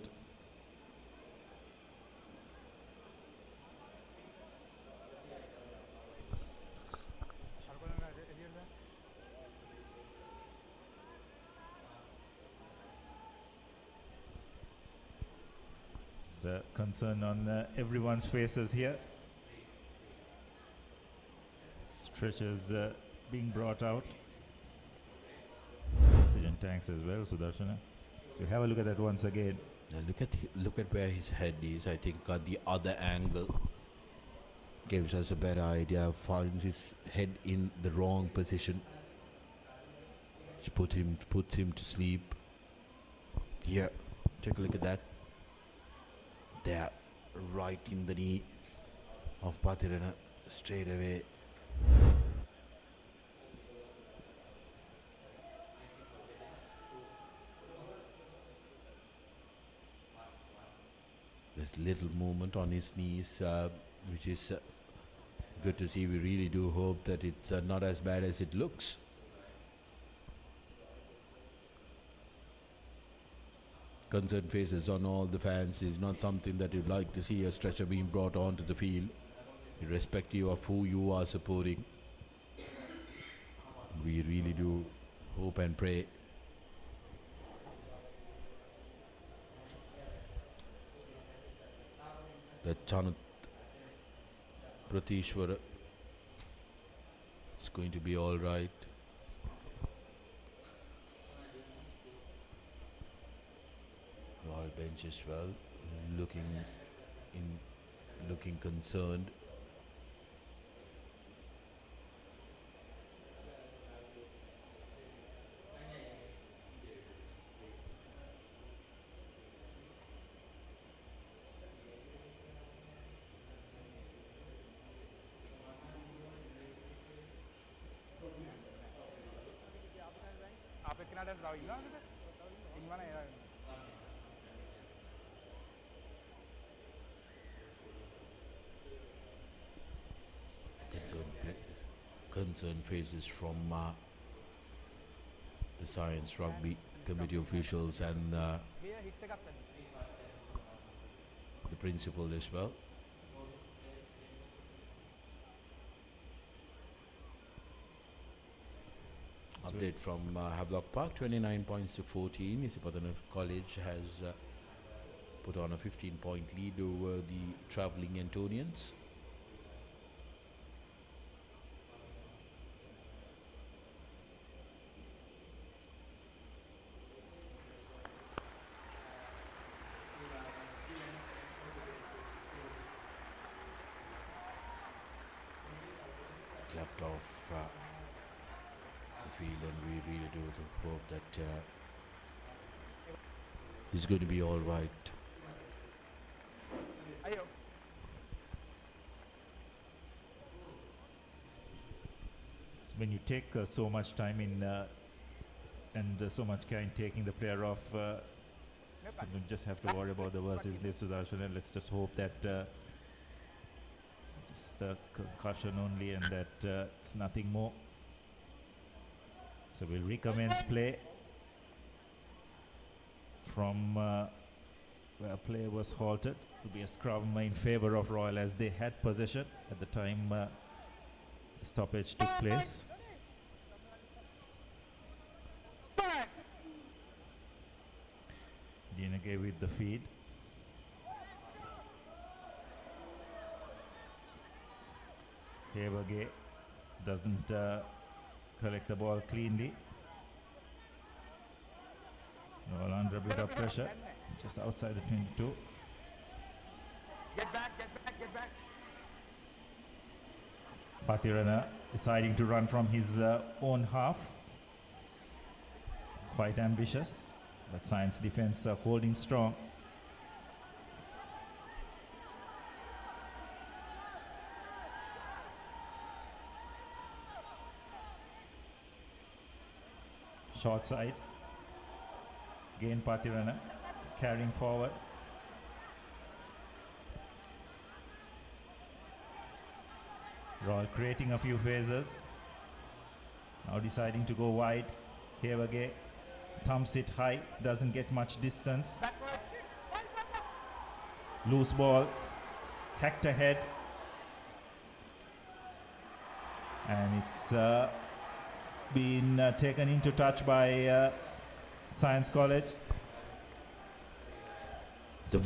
There's concern on everyone's faces here. Stretchers being brought out. Oxygen tanks as well, Sudarshana. So have a look at that once again. Now look at where his head is. I think the other angle gives us a better idea. Finds his head in the wrong position, which puts him to sleep. Here, take a look at that. There, right in the knee of Patirana, straight away. There's little movement on his knees, which is good to see. We really do hope that it's not as bad as it looks. Concerned faces on all the fans is not something that you'd like to see a stretcher being brought onto the field, irrespective of who you are supporting. We really do hope and pray that Chanat Pratishwara is going to be all right. Royal bench as well, looking concerned. Concerned faces from the Science Rugby Committee officials and the principal as well. Update from Havelock Park, 29 points to 14. Isipathana College has put on a 15-point lead over the travelling Antonians. Clapped off the field, and we really do hope that he's going to be all right. So when you take so much time in and so much care in taking the player off, so you just have to worry about the worst, isn't it, Sudarshan? Let's just hope that it's just a concussion only and that it's nothing more. So we'll recommence play from where play was halted. To be a scrum in favour of Royal as they had possession at the time the stoppage took place. Dinagay with the feed. Hevage doesn't collect the ball cleanly. Royal under a bit of pressure, just outside the 22. Get back, get back, get back. Patirana deciding to run from his own half. Quite ambitious, but Science defense holding strong. Short side. Again Patirana carrying forward. Royal creating a few phases. Now deciding to go wide. Hevage thumps it high, doesn't get much distance. Loose ball, hacked ahead. And it's been taken into touch by Science College. The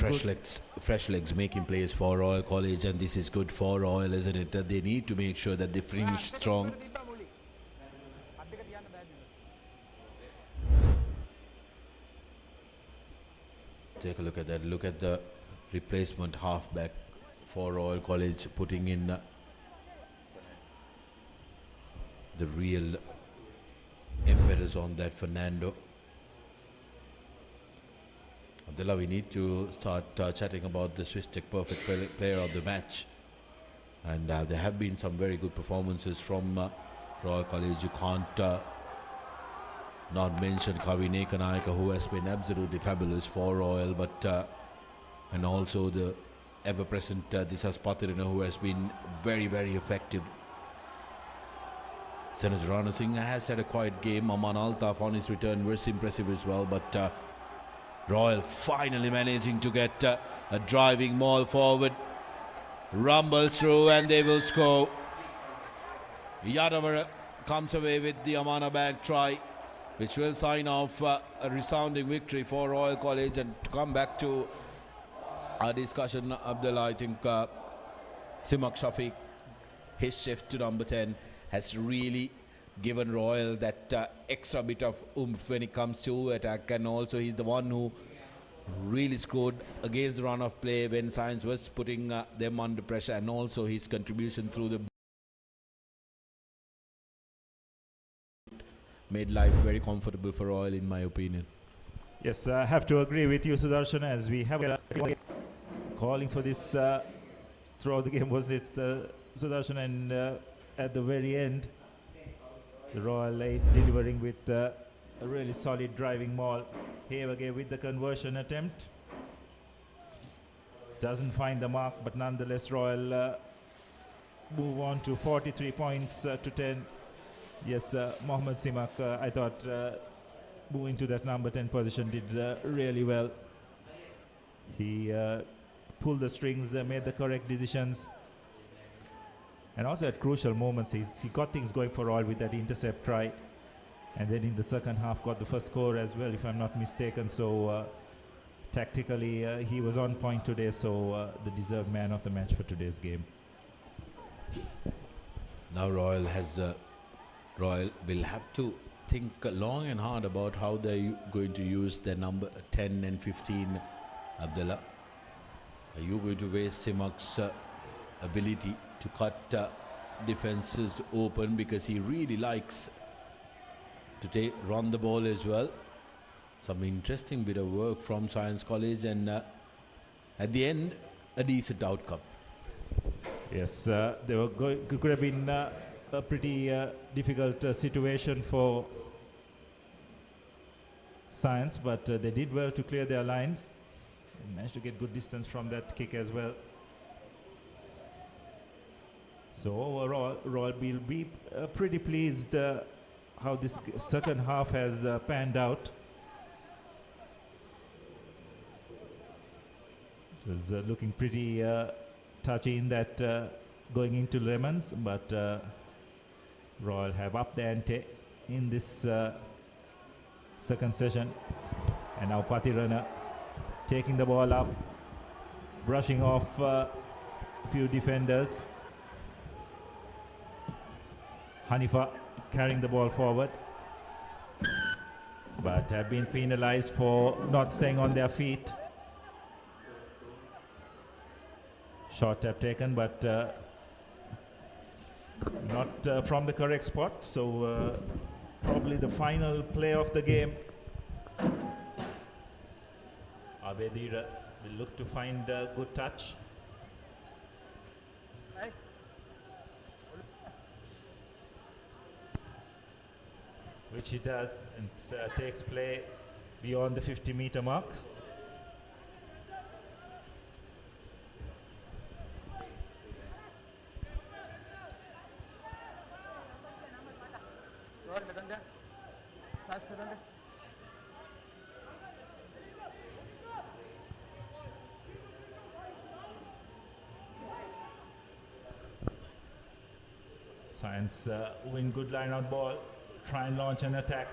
fresh legs making plays for Royal College, and this is good for Royal, isn't it? They need to make sure that they finish strong. Take a look at that. Look at the replacement halfback for Royal College, putting in the real impetus on that, Fernando. Abdullah, we need to start chatting about the Swiss Tech Perfect Player of the Match. And there have been some very good performances from Royal College. You can't not mention Kavi Nekanayaka, who has been absolutely fabulous for Royal, but and also the ever-present Disas Patirina, who has been very, very effective. Senator Rana Singh has had a quiet game. Aman Altaf on his return was impressive as well, but Royal finally managing to get a driving maul forward. Rumbles through and they will score. Yadavar comes away with the Amana Bank try, which will sign off a resounding victory for Royal College. And to come back to our discussion, Abdullah, I think Simak Shafiq, his shift to number 10 has really given Royal that extra bit of oomph when it comes to attack, and also he's the one who really scored against the run of play when Science was putting them under pressure, and also his contribution through the made life very comfortable for Royal, in my opinion. Yes, I have to agree with you, Sudarshan, as we have calling for this throughout the game, was it Sudarshan, and at the very end the Royal 8 delivering with a really solid driving maul. Here again with the conversion attempt. Doesn't find the mark, but nonetheless Royal move on to 43 points to 10. Yes, Mohamed Simak, I thought moving to that number 10 position did really well. He pulled the strings, made the correct decisions. And also at crucial moments, he got things going for Royal with that intercept try. And then in the second half got the first score as well, if I'm not mistaken. So tactically, he was on point today. So the deserved man of the match for today's game. Now Royal will have to think long and hard about how they're going to use their number 10 and 15, Abdullah. Are you going to waste Simak's ability to cut defenses open, because he really likes to run the ball as well? Some interesting bit of work from Science College, and at the end a decent outcome. Yes, they were could have been a pretty difficult situation for Science, but they did well to clear their lines and managed to get good distance from that kick as well. So overall, Royal will be pretty pleased how this second half has panned out. It was looking pretty touchy in that going into lemons, but Royal have upped the ante in this second session. And now Patirana taking the ball up, brushing off a few defenders. Hanifa carrying the ball forward, but have been penalized for not staying on their feet. Short tap taken, but not from the correct spot. So probably the final play of the game. Abedira will look to find a good touch. Which he does, and takes play beyond the 50-meter mark. Science win good line out ball. Try and launch an attack.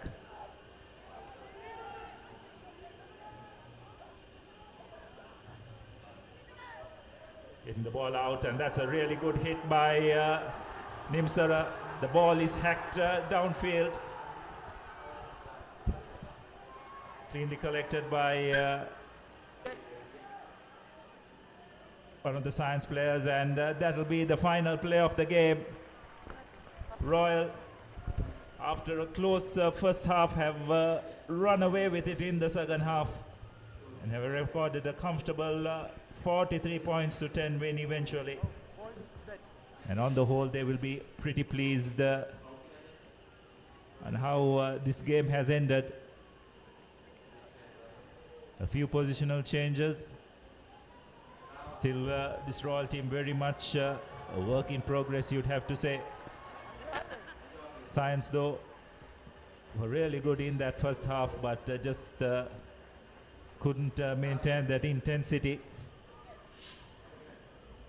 Getting the ball out, and that's a really good hit by Nimsara. The ball is hacked downfield. Cleanly collected by one of the Science players, and that will be the final play of the game. Royal, after a close first half, have run away with it in the second half and have recorded a comfortable 43 points to 10 win eventually. And on the whole, they will be pretty pleased on how this game has ended. A few positional changes. Still, this Royal team very much a work in progress, you'd have to say. Science, though, were really good in that first half, but just couldn't maintain that intensity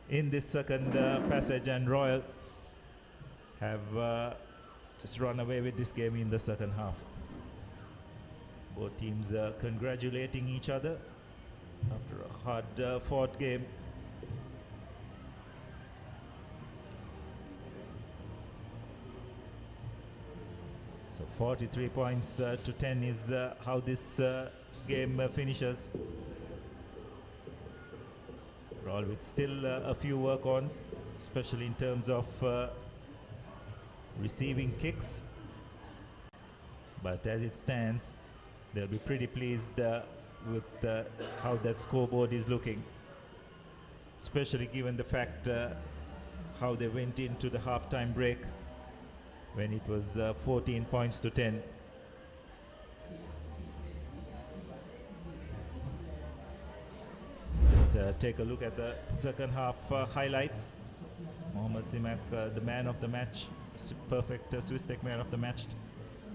in this second passage, and Royal have just run away with this game in the second half. Both teams congratulating each other after a hard fought game. So 43 points to 10 is how this game finishes. Royal with still a few work-ons, especially in terms of receiving kicks. But as it stands, they'll be pretty pleased with how that scoreboard is looking, especially given the fact how they went into the halftime break when it was 14 points to 10. Just take a look at the second half highlights. Mohamed Simak, the man of the match, perfect Swiss Tech man of the match,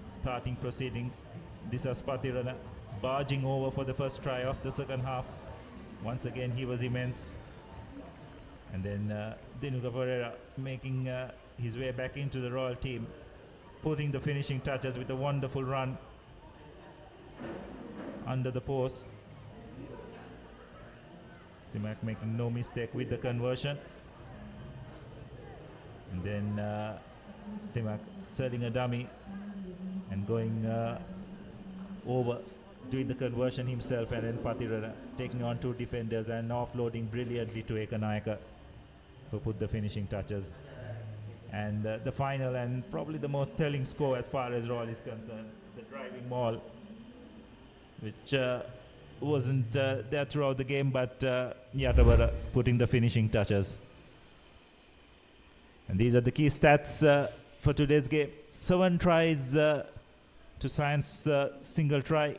starting proceedings. Disas Patirana barging over for the first try of the second half. Once again, he was immense. And then Dinuka Pereira making his way back into the Royal team, putting the finishing touches with a wonderful run under the post. Simak making no mistake with the conversion. And then Simak setting a dummy and going over, doing the conversion himself, and then Patirana taking on two defenders and offloading brilliantly to Ekanayaka, who put the finishing touches. And the final and probably the most telling score as far as Royal is concerned, the driving maul, which wasn't there throughout the game, but Yatavara putting the finishing touches. And these are the key stats for today's game. 7 tries to Science single try.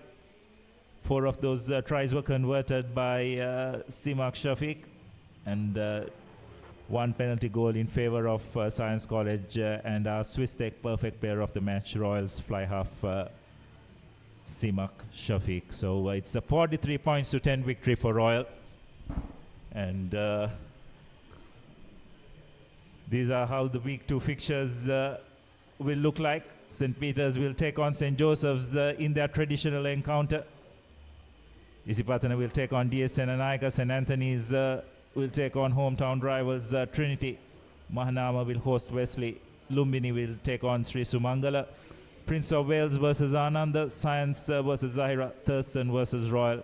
4 of those tries were converted by Simak Shafiq, and 1 penalty goal in favor of Science College, and our Swiss Tech perfect pair of the match, Royals fly half Simak Shafiq. So it's a 43 points to 10 victory for Royal. And these are how the week 2 fixtures will look like. St. Peter's will take on St. Joseph's in their traditional encounter. Isipatana will take on DS Senanayaka. St. Anthony's will take on hometown rivals Trinity. Mahanama will host Wesley. Lumbini will take on Sri Sumangala. Prince of Wales versus Ananda. Science versus Zahira. Thurston versus Royal.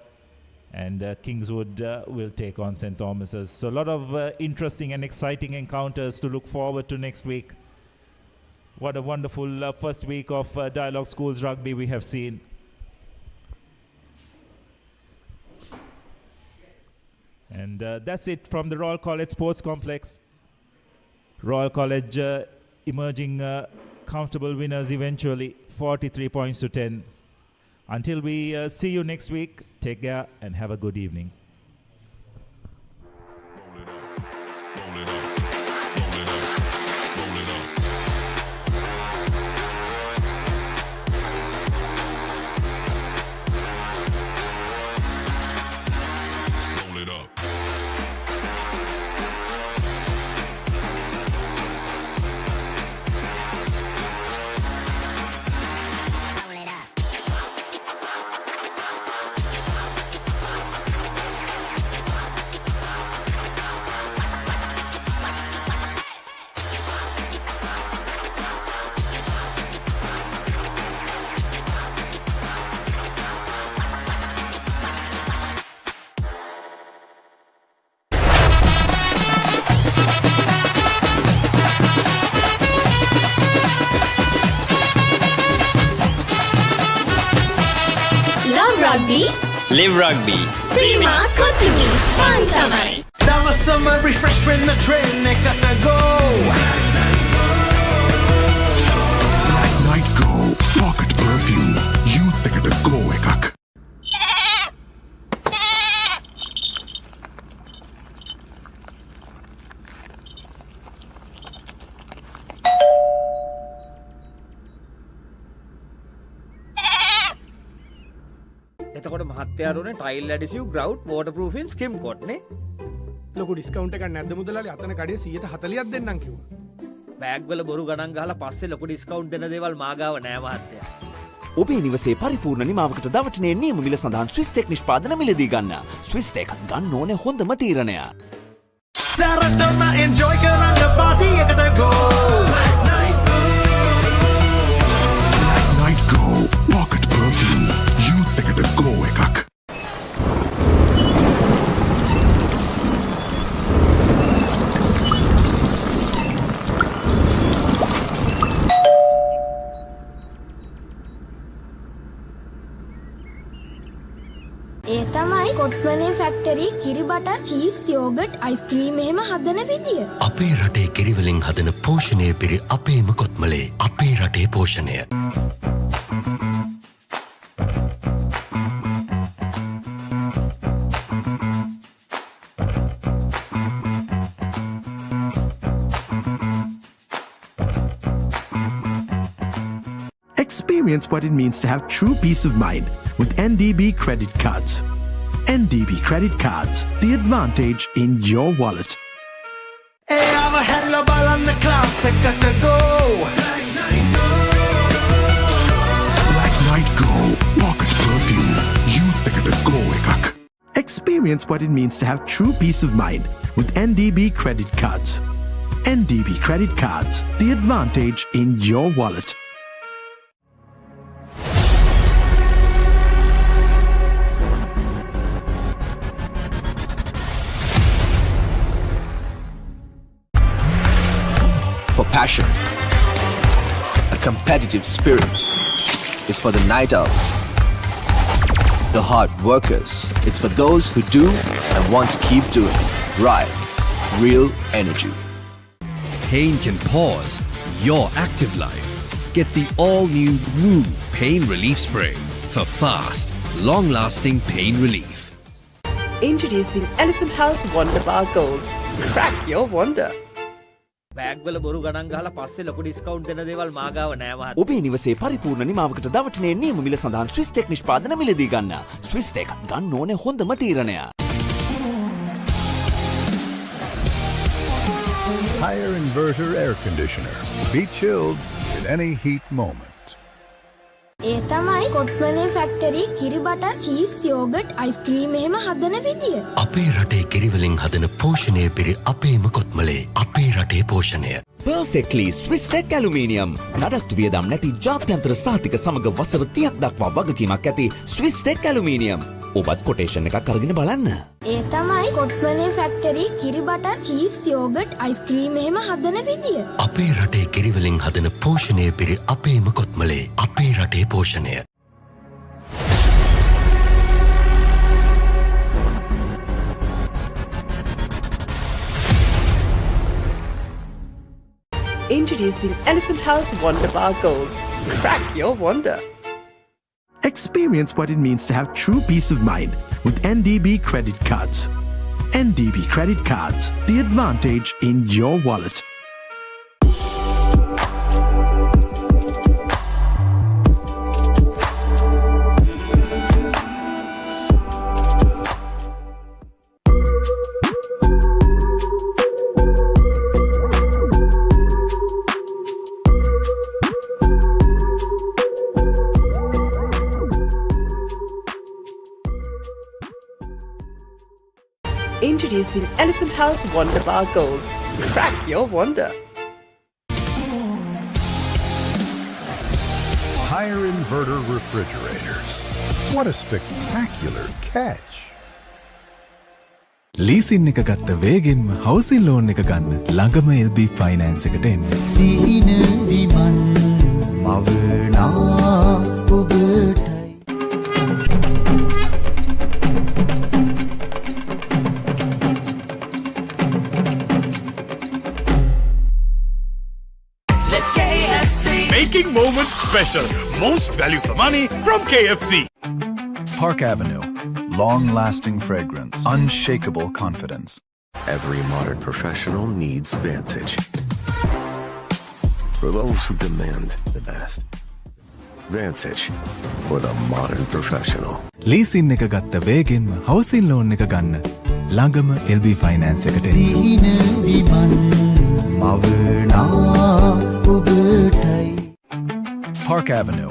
And Kingswood will take on St. Thomas's. So a lot of interesting and exciting encounters to look forward to next week. What a wonderful first week of Dialog Schools Rugby we have seen. And that's it from the Royal College Sports Complex. Royal College emerging comfortable winners eventually, 43 points to 10. Until we see you next week, take care and have a good evening. Live Rugby. Prima Kotumi Fun Tamari. දවසම refresh වෙන්න train එකට go. Black Night Go Pocket Perfume Youth එකට go එකක්. එතකොට මහත්යාරුනේ tile ඇඩිසිව් ග්‍රවුට් වෝටර්ප්‍රූෆින් ස්කිම් කොට් නේ ලොකු discount එකක් නැද්ද මුදලාලි අතන කඩේ 140ක් දෙන්නම් කිව්වා. බෑග් වල බොරු ගණන් ගහලා පස්සේ ලොකු ඩිස්කවුන්ට් දෙන දේවල් මාගාව නෑ මහත්තයා. ඔබේ නිවසේ පරිපූර්ණ නිමාවකට දවටනේ නියම මිල සඳහන් ස්විස්ටෙක් නිෂ්පාදන මිලදී ගන්න. ස්විස්ටෙක් ගන්න ඕනේ හොඳම තීරණය. සැරටම enjoy කරන්න party එකට go. Black Night Go Pocket Perfume Youth එකට go එකක්. ඒ තමයි කොට්මලේ ෆැක්ටරි කිරි බටර් චීස් යෝගට් අයිස්ක්‍රීම් එහෙම හදන විදිය. අපේ රටේ කිරිවලින් හදන පෝෂණය පිරි අපේම කොත්මලේ අපේ රටේ පෝෂණය. Experience what it means to have true peace of mind with NDB credit cards. NDB credit cards, the advantage in your wallet. Hey, I'm a hello ball on the classic at the go. Black Night Go Pocket Perfume Youth එකට go එකක්. Experience what it means to have true peace of mind with NDB credit cards. NDB credit cards, the advantage in your wallet. For passion, a competitive spirit is for the night owls, the hard workers. It's for those who do and want to keep doing. Right, real energy. Pain can pause your active life. Get the all-new Move Pain Relief Spray for fast, long-lasting pain relief. Introducing Elephant House Wonder Bar Gold. Crack your wonder. Bag වල බොරු ගණන් ගහලා පස්සේ ලොකු discount දෙන දේවල් මාගාව නෑ මහත්තයා. ඔබේ නිවසේ පරිපූර්ණ නිමාවකට දවටනේ නියම මිල සඳහන් ස්විස්ටෙක් නිෂ්පාදන මිලදී ගන්න. ස්විස්ටෙක් ගන්න ඕනේ හොඳම තීරණය. Higher inverter air conditioner. Be chilled in any heat moment. ඒ තමයි කොට්මලේ ෆැක්ටරි කිරි බටර් චීස් යෝගට් අයිස්ක්‍රීම් එහෙම හදන විදිය. අපේ රටේ කිරිවලින් හදන පෝෂණය පිරි අපේම කොත්මලේ අපේ රටේ පෝෂණය. Perfectly Swisstech Aluminium. නඩත්තු වියදම් නැති ජාත්‍යන්තර සහතික සමග වසර 30ක් දක්වා වගකීමක් ඇති Swisstech Aluminium. ඔබත් කොටේෂන් එකක් අරගෙන බලන්න. ඒ තමයි කොට්මලේ ෆැක්ටරි කිරි බටර් චීස් යෝගට් අයිස්ක්‍රීම් එහෙම හදන විදිය. අපේ රටේ කිරිවලින් හදන පෝෂණය පිරි අපේම කොත්මලේ අපේ රටේ පෝෂණය. Introducing Elephant House Wonder Bar Gold. Crack your wonder. Experience what it means to have true peace of mind with NDB credit cards. NDB credit cards, the advantage in your wallet. Introducing Elephant House Wonder Bar Gold. Crack your wonder. Higher inverter refrigerators. What a spectacular catch. Leasing එක ගත්ත වේගෙන්ම housing loan එක ගන්න ළඟම LB finance එකට එන්න. සීන විමන් මවනා ඔබටයි making moments special. Most value for money from KFC. Park Avenue. Long-lasting fragrance. Unshakable confidence. Every modern professional needs Vantage. For those who demand the best. Vantage for the modern professional. Leasing එක ගත්ත වේගෙන්ම හවසින් loan එක ගන්න. ළඟම LB finance එකට එන්න. සීන විමන් මවනා ඔබටයි. Park Avenue.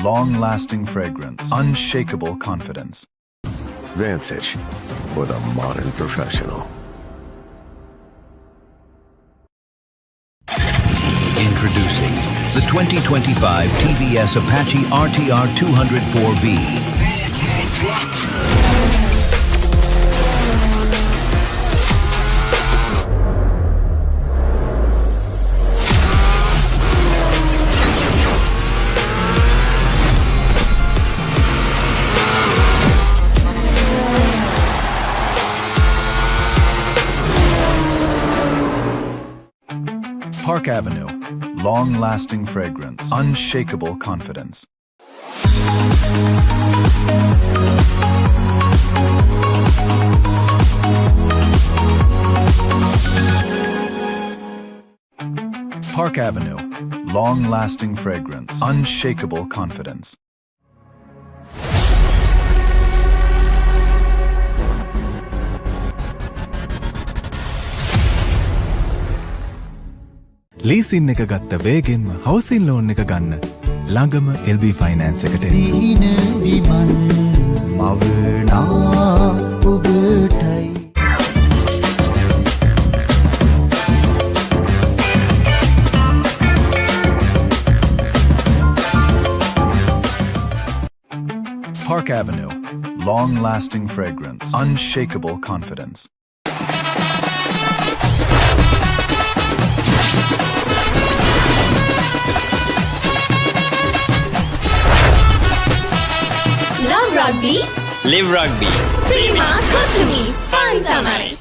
Long-lasting fragrance. Unshakable confidence. Vantage for the modern professional. Introducing the 2025 TVS Apache RTR 204V. Park Avenue. Long-lasting fragrance. Unshakable confidence. Park Avenue. Long-lasting fragrance. Unshakable confidence. Leasing එක ගත්ත වේගෙන්ම හවසින් loan එක ගන්න. ළඟම LB finance එකට එන්න. සීන විමන් මවනා ඔබටයි. Park Avenue. Long-lasting fragrance. Unshakable confidence. Love rugby. Live rugby. Prima Kotumi. Fun tamari.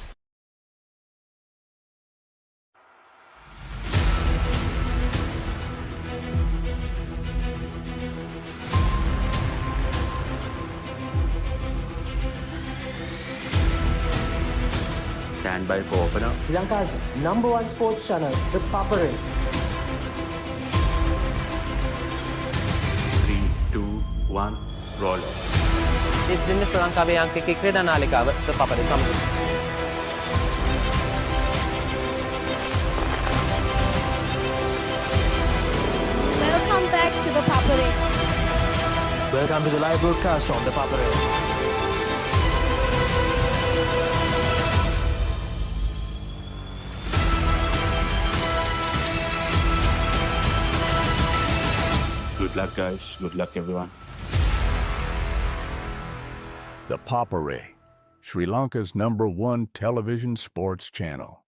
Stand by for opener. Sri Lanka's #1 sports channel, ThePapare. 3, 2, 1, roll. ඉස් දින ශ්‍රී ලංකාවේ අංකික ක්‍රීඩා නාලිකාව ThePapare සමග. Welcome back to ThePapare. Welcome to the live broadcast from ThePapare. Good luck, guys. Good luck, everyone. The Papare, Sri Lanka's #1 television sports channel.